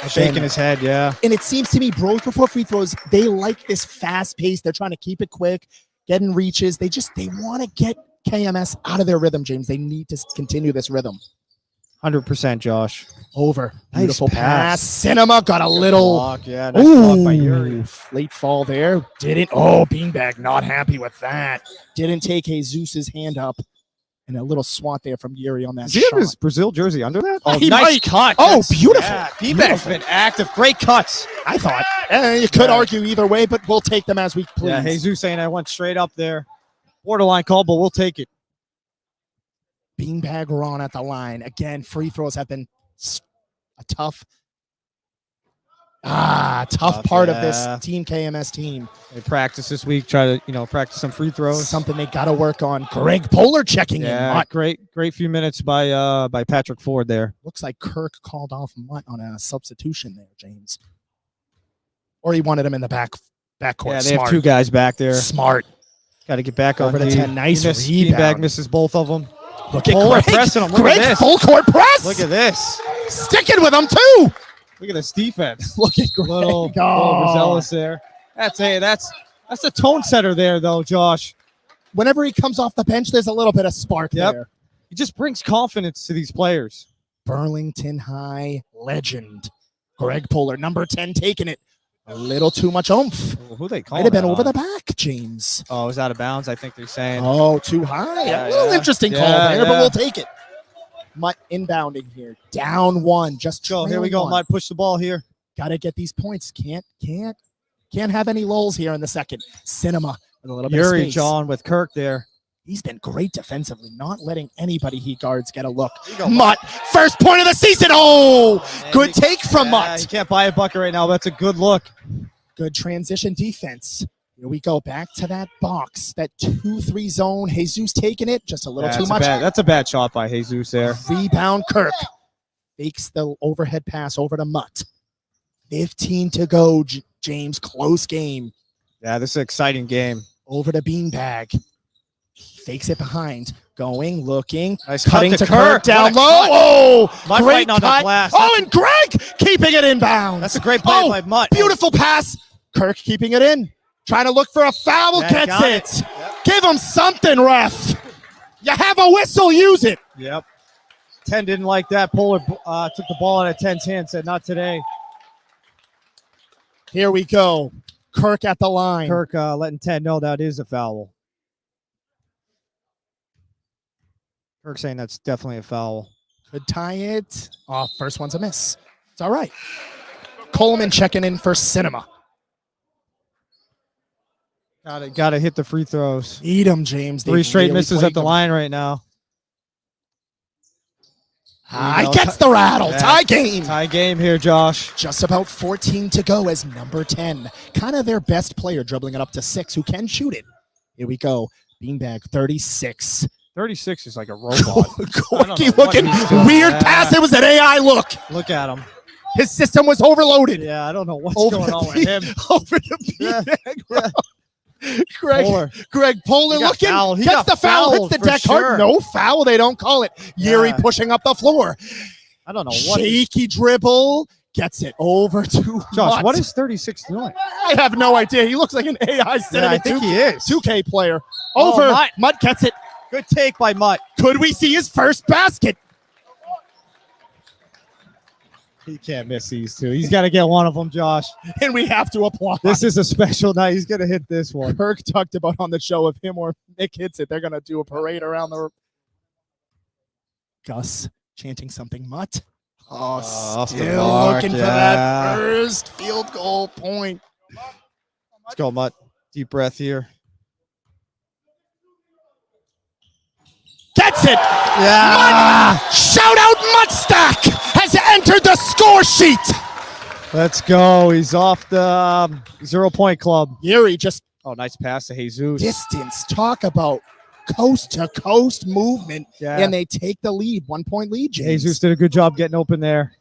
Shaking his head, yeah. And it seems to me, Bros before free throws, they like this fast pace. They're trying to keep it quick, getting reaches. They want to get KMS out of their rhythm, James. They need to continue this rhythm. 100%, Josh. Over. Nice Beautiful pass. Cinema got a little. Block, yeah, nice block by Yuri. Late fall there. Beanbag not happy with that. Didn't take Jesus' hand up. And a little swat there from Yuri on that Does he shot. have his Brazil jersey under that? Oh, Nice might. cut. Oh, beautiful. Yeah, Beanbag's been active. Great cuts. I thought. You could argue either way, but we'll take them as we please. Yeah, Jesus saying I went straight up there. Borderline call, but we'll take it. Beanbag Ron at the line. Again, free throws have been a tough part of this Team KMS team. They practice this week, try to, practice some free throws. Something they got to work on. Greg Polar checking in. Mutt. Great few minutes by Patrick Ford there. Looks like Kirk called off Mutt on a substitution there, James. Or he wanted him in the backcourt. Yeah, they have 2 guys back there. Smart. Got to get back on Over to 10. Nice rebound. Beanbag misses both of them. Look at Polar Greg. pressing him. Look Greg at this. full court press. Look at this. Sticking with him too. Look at this defense. Look at Greg. Little overzealous there. That's a tone setter there, though, Josh. Whenever he comes off the bench, there's a little bit of spark there. He just brings confidence to these players. Burlington High legend. Greg Polar, number 10, taking it. A little too much oomph. Who they call? Might have been over the back, James. Oh, it was out of bounds, I think they're saying. Oh, too high. Yeah, a little interesting call there, but yeah. we'll take it. Mutt inbounding here. Down 1. Just Go. Here we go. Mutt push the ball here. Got to get these points. Can't have any lulls here in the second. Cinema with a little bit of Yuri space. John with Kirk there. He's been great defensively, not letting anybody he guards get a look. Mutt, first point of the season. Oh, good take from Mutt. You can't buy a bucket right now. That's a good look. Good transition defense. Here we go. Back to that box, that 2-3 zone. Jesus taking it. Just a little too much. That's a bad shot by Jesus there. Rebound Kirk. Fakes the overhead pass over to Mutt. 15 to go, James. Close game. Yeah, this is an exciting game. Over to Beanbag. Fakes it behind. Going, looking. Nice cutting cut to Kirk. Down low. What a cut. Oh, Mutt great fighting on the cut. glass. Oh, and Greg keeping it inbound. That's a great play by Mutt. Beautiful pass. Kirk keeping it in. Trying to look for a foul. Yeah, Gets got it. Yep. Give him something, ref. You have a whistle. Use it. Yep. 10 didn't like that. Polar took the ball out of 10's hand, said not today. Here we go. Kirk at the line. Kirk letting 10 know that is a foul. Kirk saying that's definitely a foul. Could tie it. Oh, first one's a miss. It's all right. Coleman checking in for Cinema. Gotta hit the free throws. Eat them, James. They 3 straight really misses played at the them. line right now. Gets the rattle. Yeah. Tie game. Tie game here, Josh. Just about 14 to go as number 10. Kind of their best player, dribbling it up to 6, who can shoot it. Here we go. Beanbag 36. 36 is like a robot. Corky what looking he's doing. weird Yeah. pass. It was an AI look. Look at him. His system was overloaded. Yeah, I don't know what's Over going on with him. Over the Yeah. beanbag. Polar. Greg Polar He got looking. fouled. He Gets got the foul. Hits fouled the for deck hard. sure. No foul. They don't call it. Yuri Yeah. pushing up the floor. I don't know what. Shaky dribble. Gets it over to Josh, Mutt. what is 36 doing? I have no idea. He looks like an AI Yeah, I sentiment think he is. 2K player. Oh, Over. Mutt. Mutt gets it. Good take by Mutt. Could we see his first basket? He can't miss these two. He's got to get one of them, Josh. And we have to applaud. This is a special night. He's going to hit this one. Kirk talked about on the show, if him or Nick hits it, they're going to do a parade around the. Gus chanting something. Mutt. Oh, Off the still mark, looking for yeah. that first field goal point. Let's go, Mutt. Deep breath here. Gets it. Yeah. Shout out Muttstack has entered the score sheet. Let's go. He's off the 0 point club. Yuri just Oh, nice pass to Jesus. distance. Talk about coast to coast movement. Yeah. And they take the lead. 1 point lead, James. Jesus did a good job getting open there.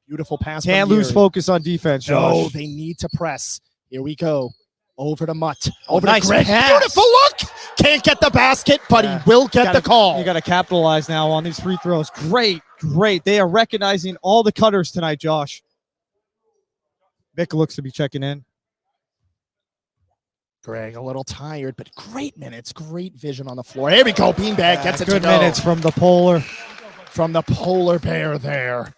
Beautiful pass. Can't from lose Yuri. focus on defense, No, Josh. they need to press. Here we go. Over to Mutt. Oh, Over nice to Greg. pass. Beautiful look. Can't get the basket, but Yeah. he will get Gotta- the call. You got to capitalize now on these free throws. Great. They are recognizing all the cutters tonight, Josh. Vic looks to be checking in. Greg a little tired, but great minutes. Great vision on the floor. Here we go. Beanbag gets it Good to go. minutes from the Polar. From the polar bear there.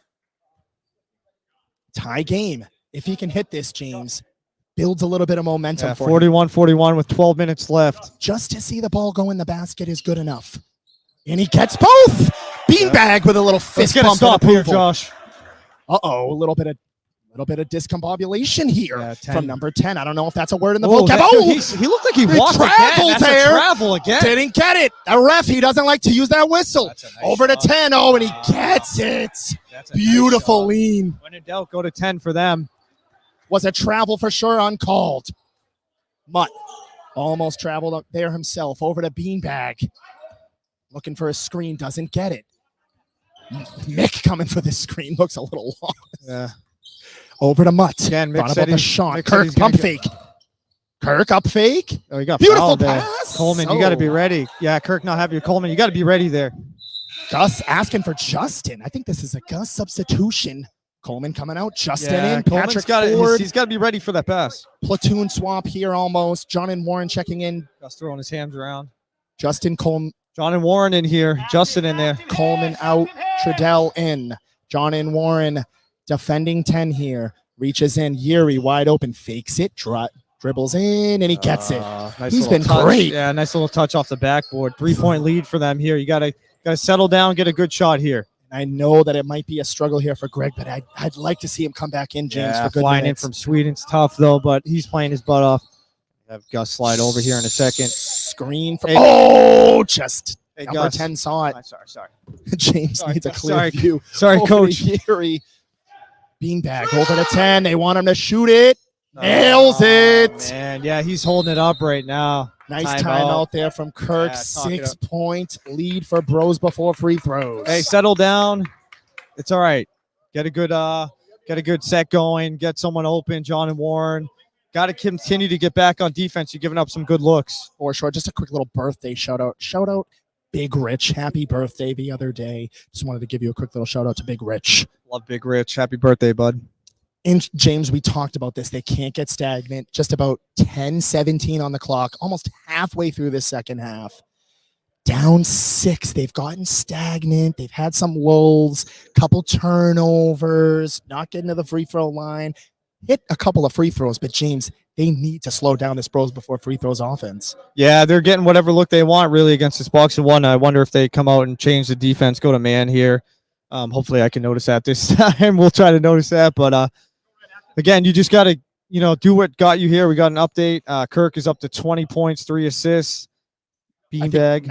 Tie game. If he can hit this, James, builds a little bit of momentum Yeah, for him. 41-41 with 12 minutes left. Just to see the ball go in the basket is good enough. And he gets both. Beanbag with a little Let's fist get a bump stop of here, approval. Josh. Uh-oh, a little bit of discombobulation here Yeah, 10. from number 10. I don't know if that's a word in the Whoa, vocab. that- Oh, he looked like he He walked again. traveled That's there. a travel again. didn't get it. A ref, he doesn't like to use that whistle. That's a nice Over to shot. 10. Oh, and he gets it. That's a nice Beautiful shot. lean. When in doubt, go to 10 for them. Was a travel for sure, uncalled. Mutt almost traveled up there himself. Over to Beanbag. Looking for a screen, doesn't get it. Mick coming for the screen, looks a little long. Yeah. Over to Mutt. Again, Mick Thought said about the he's- shot. Mick said Kirk he's gonna pump get- fake. Kirk up fake. Oh, you got Beautiful fouled there. pass. Coleman, you got to be Oh. ready. Yeah, Kirk not have your Coleman. You got to be ready there. Gus asking for Justin. I think this is a Gus substitution. Coleman coming out. Justin in. Coleman's Patrick got Ford. he's got to be ready for that pass. Platoon swap here almost. John and Warren checking in. Gus throwing his hands around. Justin Coleman. John and Warren in here. Justin in there. Coleman out. Trudell in. John and Warren defending 10 here. Reaches in. Yuri wide open. Fakes it. Dribbles in. And he gets it. Nice He's little been touch. great. Yeah, nice little touch off the backboard. 3-point lead for them here. You gotta settle down, get a good shot here. I know that it might be a struggle here for Greg, but I'd like to see him come back in, James, Yeah, for good flying minutes. in from Sweden's tough though, but he's playing his butt off. Have Gus slide over here in a second. Screen for Hey. just Hey, number Gus. 10 saw it. Sorry. James Sorry, needs a Gus. clear Sorry. view. Sorry, Over coach. to Yuri. Beanbag over to 10. They want him to shoot it. Nails it. Man, yeah, he's holding it up right now. Nice Timeout. timeout there from Kirk. Yeah, talk it up. 6-point lead for Bros before free throws. Hey, settle down. It's all right. Get a good set going. Get someone open. John and Warren. Got to continue to get back on defense. You're giving up some good looks. For sure. Just a quick little birthday shout out. Shout out Big Rich. Happy birthday the other day. Just wanted to give you a quick little shout out to Big Rich. Love Big Rich. Happy birthday, bud. And James, we talked about this. They can't get stagnant. Just about 10-17 on the clock, almost halfway through the second half. Down 6. They've gotten stagnant. They've had some lulls, couple turnovers, not getting to the free throw line. Hit a couple of free throws, but James, they need to slow down this Bros before free throws offense. Yeah, they're getting whatever look they want really against this box and one. I wonder if they come out and change the defense, go to man here. Hopefully I can notice that this time. We'll try to notice that, but again, you just got to do what got you here. We got an update. Kirk is up to 20 points, 3 assists. Beanbag,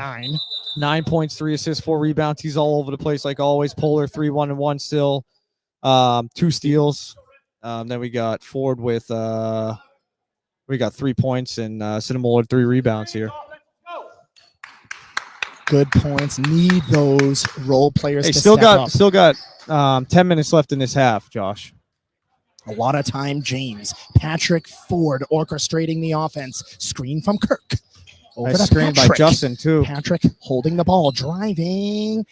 9 points, 3 assists, 4 rebounds. He's all over the place like always. Polar 3-1-1 still. 2 steals. Then we got Ford with we got 3 points and Cinnamon 3 rebounds here. Good points. Need those role players. Hey, to still step got up. 10 minutes left in this half, Josh. A lot of time, James. Patrick Ford orchestrating the offense. Screen from Kirk. Over Nice to screen by Patrick. Justin, too. Patrick holding the ball, driving,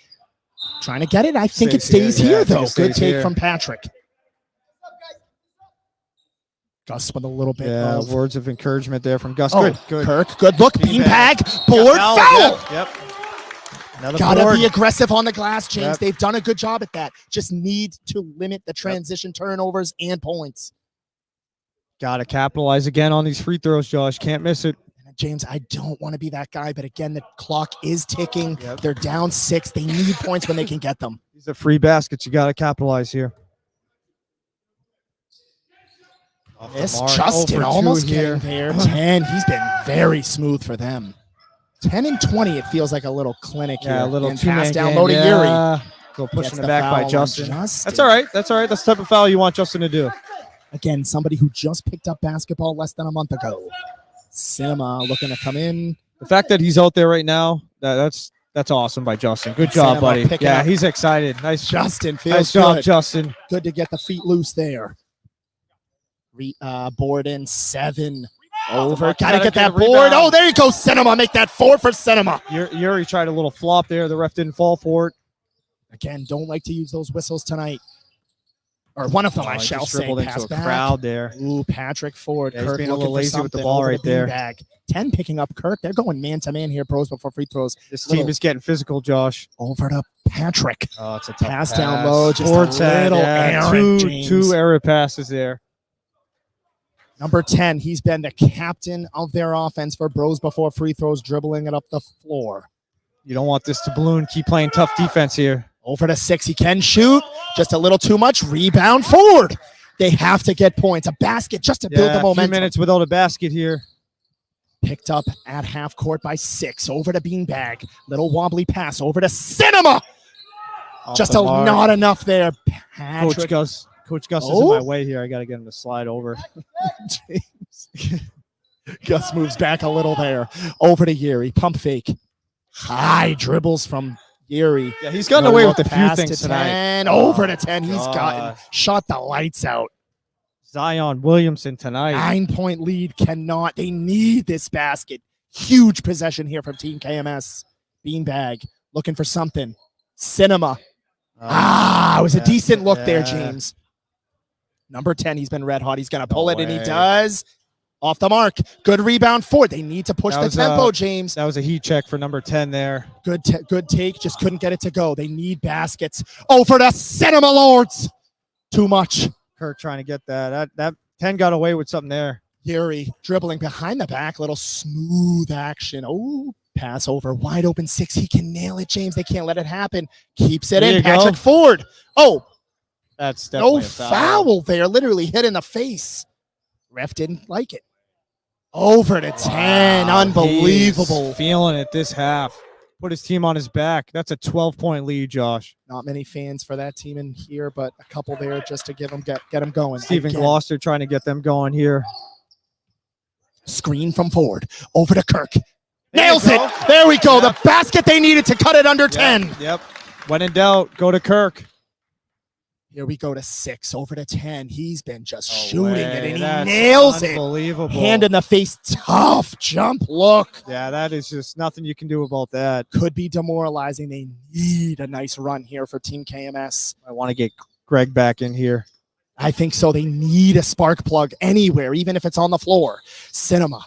trying to get it. I think it Stays stays here. here, Yeah, I think though. it stays Good take here. from Patrick. Gus with a little bit Yeah, of words of encouragement there from Gus. Oh, Good. Kirk. Good look. Beanbag. Beanbag. Board. Foul. Yep. Another Gotta board. be aggressive on the glass, James. Yep. They've done a good job at that. Just need to limit the transition turnovers and points. Gotta capitalize again on these free throws, Josh. Can't miss it. James, I don't want to be that guy, but again, the clock is ticking. Yep. They're down 6. They need points when they can get them. These are free baskets. You gotta capitalize here. Off the This mark. Justin 0 for 2 almost here. getting there. 10. He's been very smooth for them. 10 and 20. It feels like a little clinic here. Yeah, a little And two-man pass down game. low to Yuri. Yeah. Go Gets pushing the it back foul by on Justin. Justin. That's all right. That's all right. That's the type of foul you want Justin to do. Again, somebody who just picked up basketball less than a month ago. Cinema looking to come in. The fact that he's out there right now, that's awesome by Justin. Good job, Cinema buddy. picking Yeah, up. he's excited. Nice job. Justin feels Nice job, good. Justin. Good to get the feet loose there. Borden 7. Over. mark. Gotta get that a board. rebound. Oh, there you go, Cinema. Make that 4 for Cinema. Yuri tried a little flop there. The ref didn't fall for it. Again, don't like to use those whistles tonight. Or one of them, I he shall just say. dribbled Pass into a back. crowd there. Ooh, Patrick Ford. Yeah, he's Kirk being a looking little for lazy with the something ball over right the there. beanbag. 10 picking up Kirk. They're going man-to-man here, pros before free throws. This Little- team is getting physical, Josh. Over to Patrick. Oh, it's a tough Pass down low, just Ford's a had, little errant, two James. error passes there. Number 10, he's been the captain of their offense for Bros Before Free Throws, dribbling it up the floor. You don't want this to balloon. Keep playing tough defense here. Over to 6, he can shoot. Just a little too much. Rebound Ford. They have to get points. A basket just to build the A few momentum. minutes without a basket here. Picked up at half court by 6. Over to Beanbag. Little wobbly pass. Over to Cinema. Off Just the a, mark. not enough there. Patrick. Coach Gus is Oh. in my way here. I got to get him to slide over. James. Gus moves back a little there. Over to Yuri. Pump fake. High dribbles from Yuri. Yeah, he's gotten No away look with a few pass things to tonight. 10. Over to 10. He's God. gotten shot the lights out. Zion Williamson tonight. 9-point lead cannot. They need this basket. Huge possession here from Team KMS. Beanbag looking for something. Cinema. It was a decent look there, James. Number 10, he's been red hot. He's going to pull it, and he way. does. Off the mark. Good rebound Ford. They need to push That the was, tempo, James. That was a heat check for number 10 there. Good take. Just couldn't get it to go. They need baskets. Over to Cinema Lords. Too much. Kirk trying to get that. That 10 got away with something there. Yuri dribbling behind the back. Little smooth action. Oh, pass over. Wide open 6. He can nail it, James. They can't let it happen. Keeps it There in. you Patrick go. Ford. Oh, That's definitely no a foul. foul there. Literally hit in the face. Ref didn't like it. Over to 10. Wow, Unbelievable. he's feeling it this half. Put his team on his back. That's a 12-point lead, Josh. Not many fans for that team in here, but a couple there just to give them get them going. Stephen Again, Gloucester trying to get them going here. screen from Ford. Over to Kirk. There Nails you it. go. There we go. Yep. The basket they needed to cut it under 10. Yep. When in doubt, go to Kirk. Here we go to 6. Over to 10. He's been just No shooting it, way. and he That's nails it. Unbelievable. Hand in the face. Tough jump look. Yeah, that is just nothing you can do about that. Could be demoralizing. They need a nice run here for Team KMS. I want to get Greg back in here. I think so. They need a spark plug anywhere, even if it's on the floor. Cinema.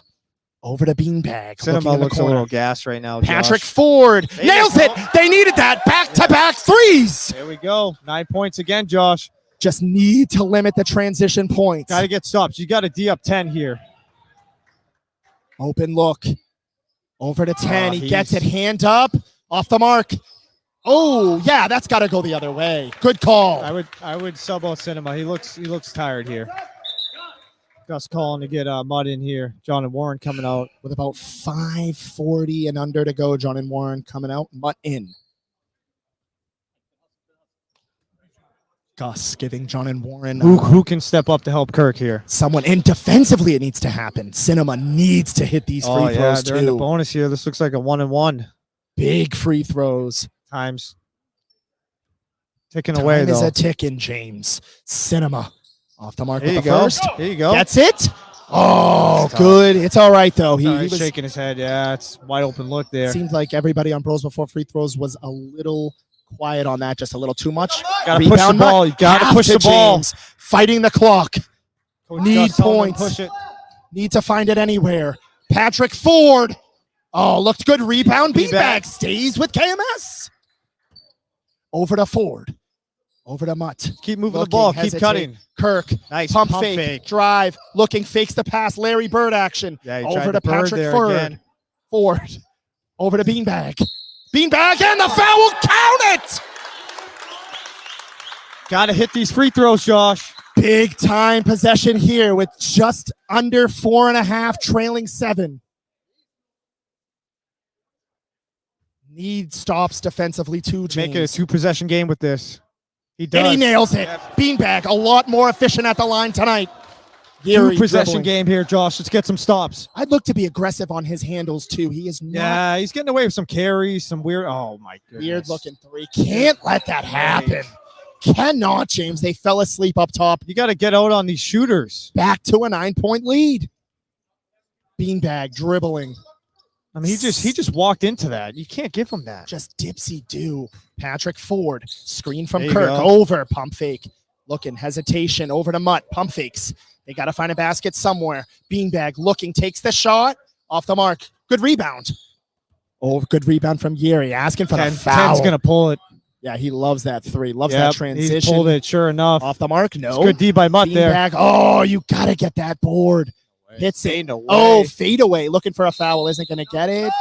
Over to Beanbag. Cinema looking in the looks a corner. little gas right now. Patrick Josh. Ford There you nails go. it. They needed that. Back-to-back threes. There we go. 9 points again, Josh. Just need to limit the transition points. Got to get stops. You got to D up 10 here. Open look. Over to 10. He gets it. he's- Hand up. Off the mark. Oh, yeah, that's got to go the other way. Good call. I would sub out Cinema. He looks tired here. Gus calling to get Mudd in here. John and Warren coming out. With about 5:40 and under to go, John and Warren coming out. Mutt in. Gus giving John and Warren. Who can step up to help Kirk here? Someone in defensively, it needs to happen. Cinema needs to hit these free throws they're in the too. bonus here. This looks like a 1-and-1. Big free throws. Times ticking away, Time is though. a ticking, James. Cinema off the mark Here with you the go. first. Here you go. That's it. Oh, That's tough. good. It's all right, though. He He's was shaking his head. Yeah, it's wide open look there. seemed like everybody on Bros before free throws was a little quiet on that, just a little too much. Gotta push the Rebound, ball. You gotta have push to, the ball. James. Fighting the clock. Need Gus telling him points. Push it. Need to find it anywhere. Patrick Ford. Oh, looked good. Rebound. Beanbag. Beanbag stays with KMS. Over to Ford. Over to Mutt. Keep moving Looking, the ball. hesitate. Keep cutting. Kirk. Nice Pump fake. Drive. Looking. Fakes the pass. Larry Bird action. Yeah, he Over tried to the bird Patrick there Ford. again. Ford. Over to Beanbag. Beanbag and the foul. Count it. Gotta hit these free throws, Josh. Big time possession here with just under 4.5, trailing 7. Need stops defensively too, James. Make it a 2-possession game with this. He does. And he nails it. Beanbag, a lot more efficient at the line tonight. Geary 2-possession dribbling. game here, Josh. Let's get some stops. I'd look to be aggressive on his handles too. He is not Yeah, he's getting away with some carries, some weird. Oh my goodness. weird looking three. Can't let that happen. Cannot, James. They fell asleep up top. You got to get out on these shooters. Back to a 9-point lead. Beanbag dribbling. I mean, he just walked into that. You can't give him that. Just dipsy do. Patrick Ford. Screen from There you Kirk. go. Over. Pump fake. Looking. Hesitation. Over to Mutt. Pump fakes. They got to find a basket somewhere. Beanbag looking. Takes the shot. Off the mark. Good rebound. Oh, good rebound from Geary. Asking for the foul. Ten's going to pull it. Yeah, he loves that three. Loves Yep, that He transition. pulled it, sure enough. Off the mark. It's No. good D by Mutt there. Beanbag. Oh, you got to get that board. Hits it. Fade away. Oh, fade away. Looking for a foul. Isn't going to get it.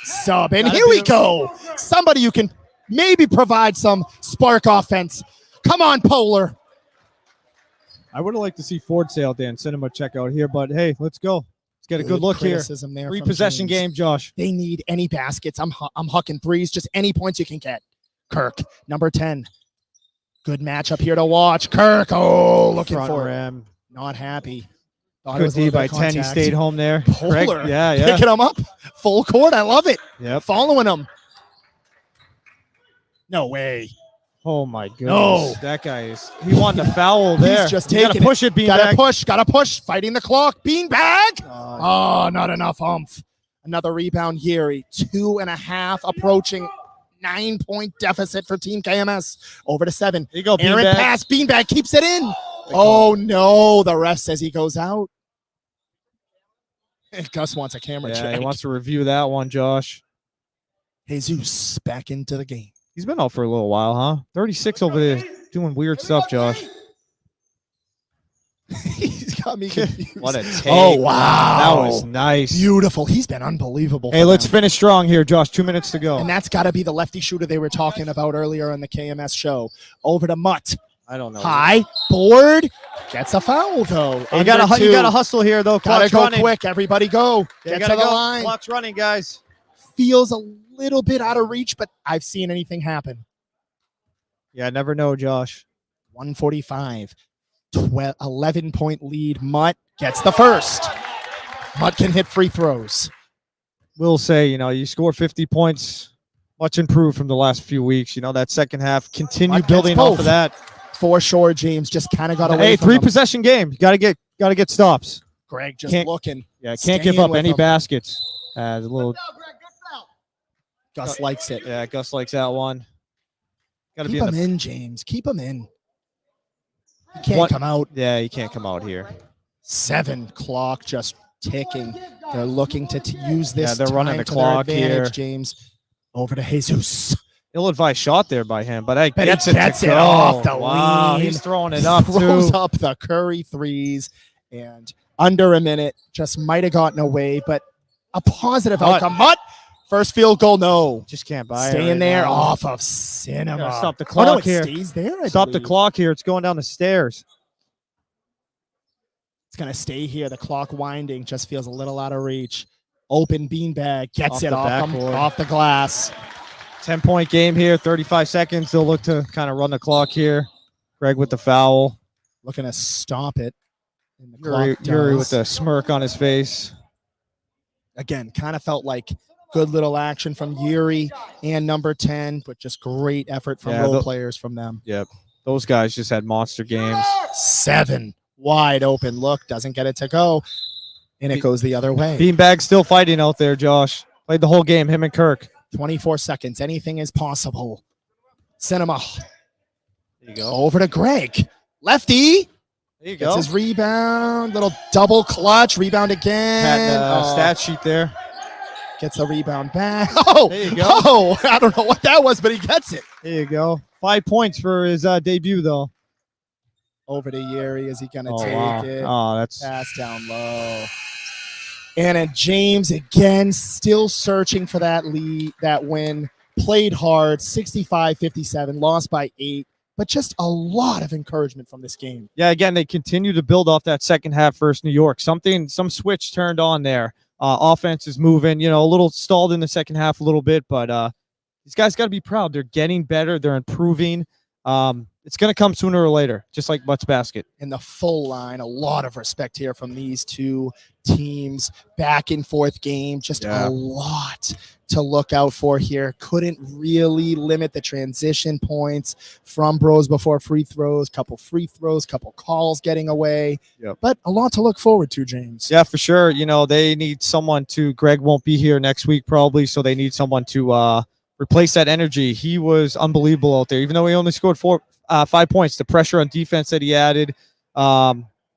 Sub. And Gotta here be we go. Somebody who can maybe provide some spark offense. Come on, Polar. I would have liked to see Ford say out there and Cinema check out here, but hey, let's go. Let's get a good look here. Criticism there from 3-possession James. game, Josh. They need any baskets. I'm hucking threes. Just any points you can get. Kirk, number 10. Good matchup here to watch. Kirk. Oh, looking Front for it. rim. Not happy. Thought it Good was a D little by bit of 10. He contact. stayed home there. Polar. Greg, yeah. Picking him up. Full court. I love it. Yep. Following him. No way. Oh my goodness. No. That guy he wanted a foul there. He's just You gotta taking push it, Gotta Beanbag. gotta push. Fighting the clock. Beanbag. Oh, Oh, not enough umph. Another rebound, Geary. 2.5 approaching 9-point deficit for Team KMS. Over to 7. there you go, Aaron Beanbag. pass. Beanbag keeps it in. Oh, no. The ref says he goes out. Gus wants a camera Yeah, check. he wants to review that one, Josh. Jesus back into the game. He's been out for a little while, huh? 36 over there doing weird stuff, Josh. He's got me confused. What a take. Oh, wow. That was nice. Beautiful. He's been unbelievable. Hey, for let's them. finish strong here, Josh. 2 minutes to go. And that's got to be the lefty shooter they were talking about earlier on the KMS show. Over to Mutt. I don't know. High board. Gets a foul, though. Hey, you gotta Under you 2. gotta hustle here, though. Gotta Clock's go running. quick. Everybody go. Yeah, Get gotta to the go. line. Clock's running, guys. Feels a little bit out of reach, but I've seen anything happen. Yeah, never know, Josh. 145. 11-point lead. Mutt gets the first. Mutt can hit free throws. We'll say, you score 50 points, much improved from the last few weeks. That second half, continue Mutt building gets off both. of that. For sure, James just kind of got away Hey, from him. 3-possession game. You gotta get stops. Greg just Can't- looking. Yeah, Staying can't give up with any him. baskets. The little Gus likes it. yeah, Gus likes that one. Gotta Keep be in him the in, James. Keep him in. He can't What- come out. yeah. You can't come out here. 7 clock just ticking. They're looking to use this. Yeah, they're running time the to their clock advantage, here. James. Over to Jesus. Ill-advised shot there by him, but But he gets gets to it go. off the Wow, lean. he's throwing it up Throws too. up the Curry threes, and under a minute, just might have gotten away, but a positive Mutt. outcome. Mutt, first field goal, no. Just can't buy it. Staying right there now. off of Cinema. Gotta stop the Oh, no, clock it here. stays there. I Stop the believe. clock here. It's going down the stairs. It's going to stay here. The clock winding just feels a little out of reach. Open beanbag, gets it off the glass. 10-point game here, 35 seconds. They'll look to kind of run the clock here. Greg with the foul. Looking to stop it. And the Yuri with a smirk on his face. Again, kind of felt like good little action from Yuri and number 10, but just great effort from role players from them. Yep. Those guys just had monster games. 7 wide open look, doesn't get it to go, and it goes the other way. Beanbag still fighting out there, Josh. Played the whole game, him and Kirk. 24 seconds. Anything is possible. Cinema. There you go. Over to Greg. Lefty. There you Gets go. his rebound. Little double clutch. Rebound again. Had stat sheet there. Gets the rebound back. Oh, there you go. Oh, I don't know what that was, but he gets it. There you go. 5 points for his debut, though. Over to Yuri. Is he going to take it? Oh, that's pass down low. And then James again, still searching for that lead, that win. Played hard, 65-57, lost by 8, but just a lot of encouragement from this game. Yeah, again, they continue to build off that second half versus New York. Some switch turned on there. Offense is moving, a little stalled in the second half a little bit, but these guys got to be proud. They're getting better. They're improving. It's going to come sooner or later, just like Butts Basket. In the full line, a lot of respect here from these two teams. Back and forth game, just a lot to look out for here. Couldn't really limit the transition points from BrosB4FreeThrows. Couple free throws, couple calls getting away. Yep. But a lot to look forward to, James. Yeah, for sure. They need someone to – Greg won't be here next week probably, so they need someone to replace that energy. He was unbelievable out there. Even though he only scored 5 points, the pressure on defense that he added,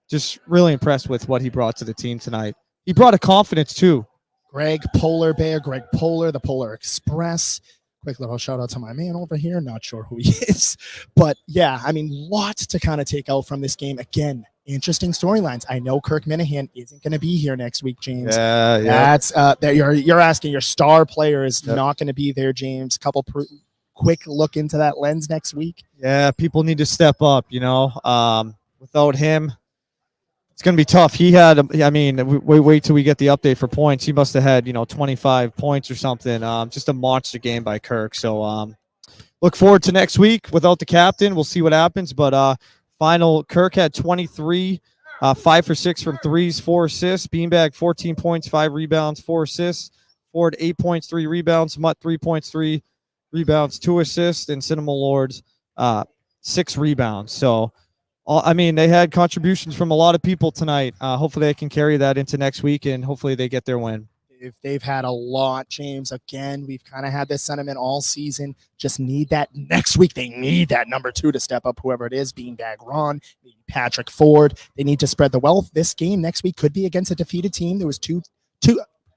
just really impressed with what he brought to the team tonight. He brought a confidence too. Greg Polar, the Polar Express. Quick little shout out to my man over here. Not sure who he is, but yeah, lots to kind of take out from this game. Again, interesting storylines. I know Kirk Minahan isn't going to be here next week, James. Yeah. That's that you're asking your star player is not going to be there, James. Quick look into that lens next week. Yeah, people need to step up, without him, it's going to be tough. He had, wait till we get the update for points. He must have had, 25 points or something. Just a monster game by Kirk. So look forward to next week without the captain. We'll see what happens. But Kirk had 23, 5 for 6 from threes, 4 assists. Beanbag, 14 points, 5 rebounds, 4 assists. Ford, 8 points, 3 rebounds. Mutt, 3 points, 3 rebounds, 2 assists, and Cinema Lords 6 rebounds. So, they had contributions from a lot of people tonight. Hopefully they can carry that into next week, and hopefully they get their win. If they've had a lot, James, again, we've kind of had this sentiment all season. Just need that next week. They need that number 2 to step up, whoever it is, Beanbag Ron, Patrick Ford. They need to spread the wealth. This game next week could be against a defeated team. There was two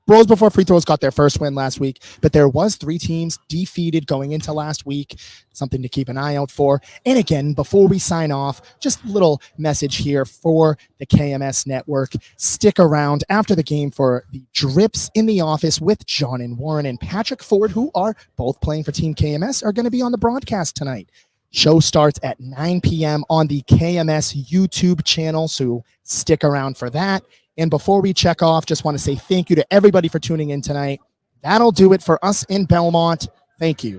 BrosB4FreeThrows got their first win last week, but there was 3 teams defeated going into last week. Something to keep an eye out for. And again, before we sign off, just a little message here for the KMS network. Stick around after the game for the Drips in the Office with John and Warren and Patrick Ford, who are both playing for Team KMS, are going to be on the broadcast tonight. Show starts at 9 p.m. on the KMS YouTube channel, so stick around for that. And before we check off, just want to say thank you to everybody for tuning in tonight. That'll do it for us in Belmont. Thank you.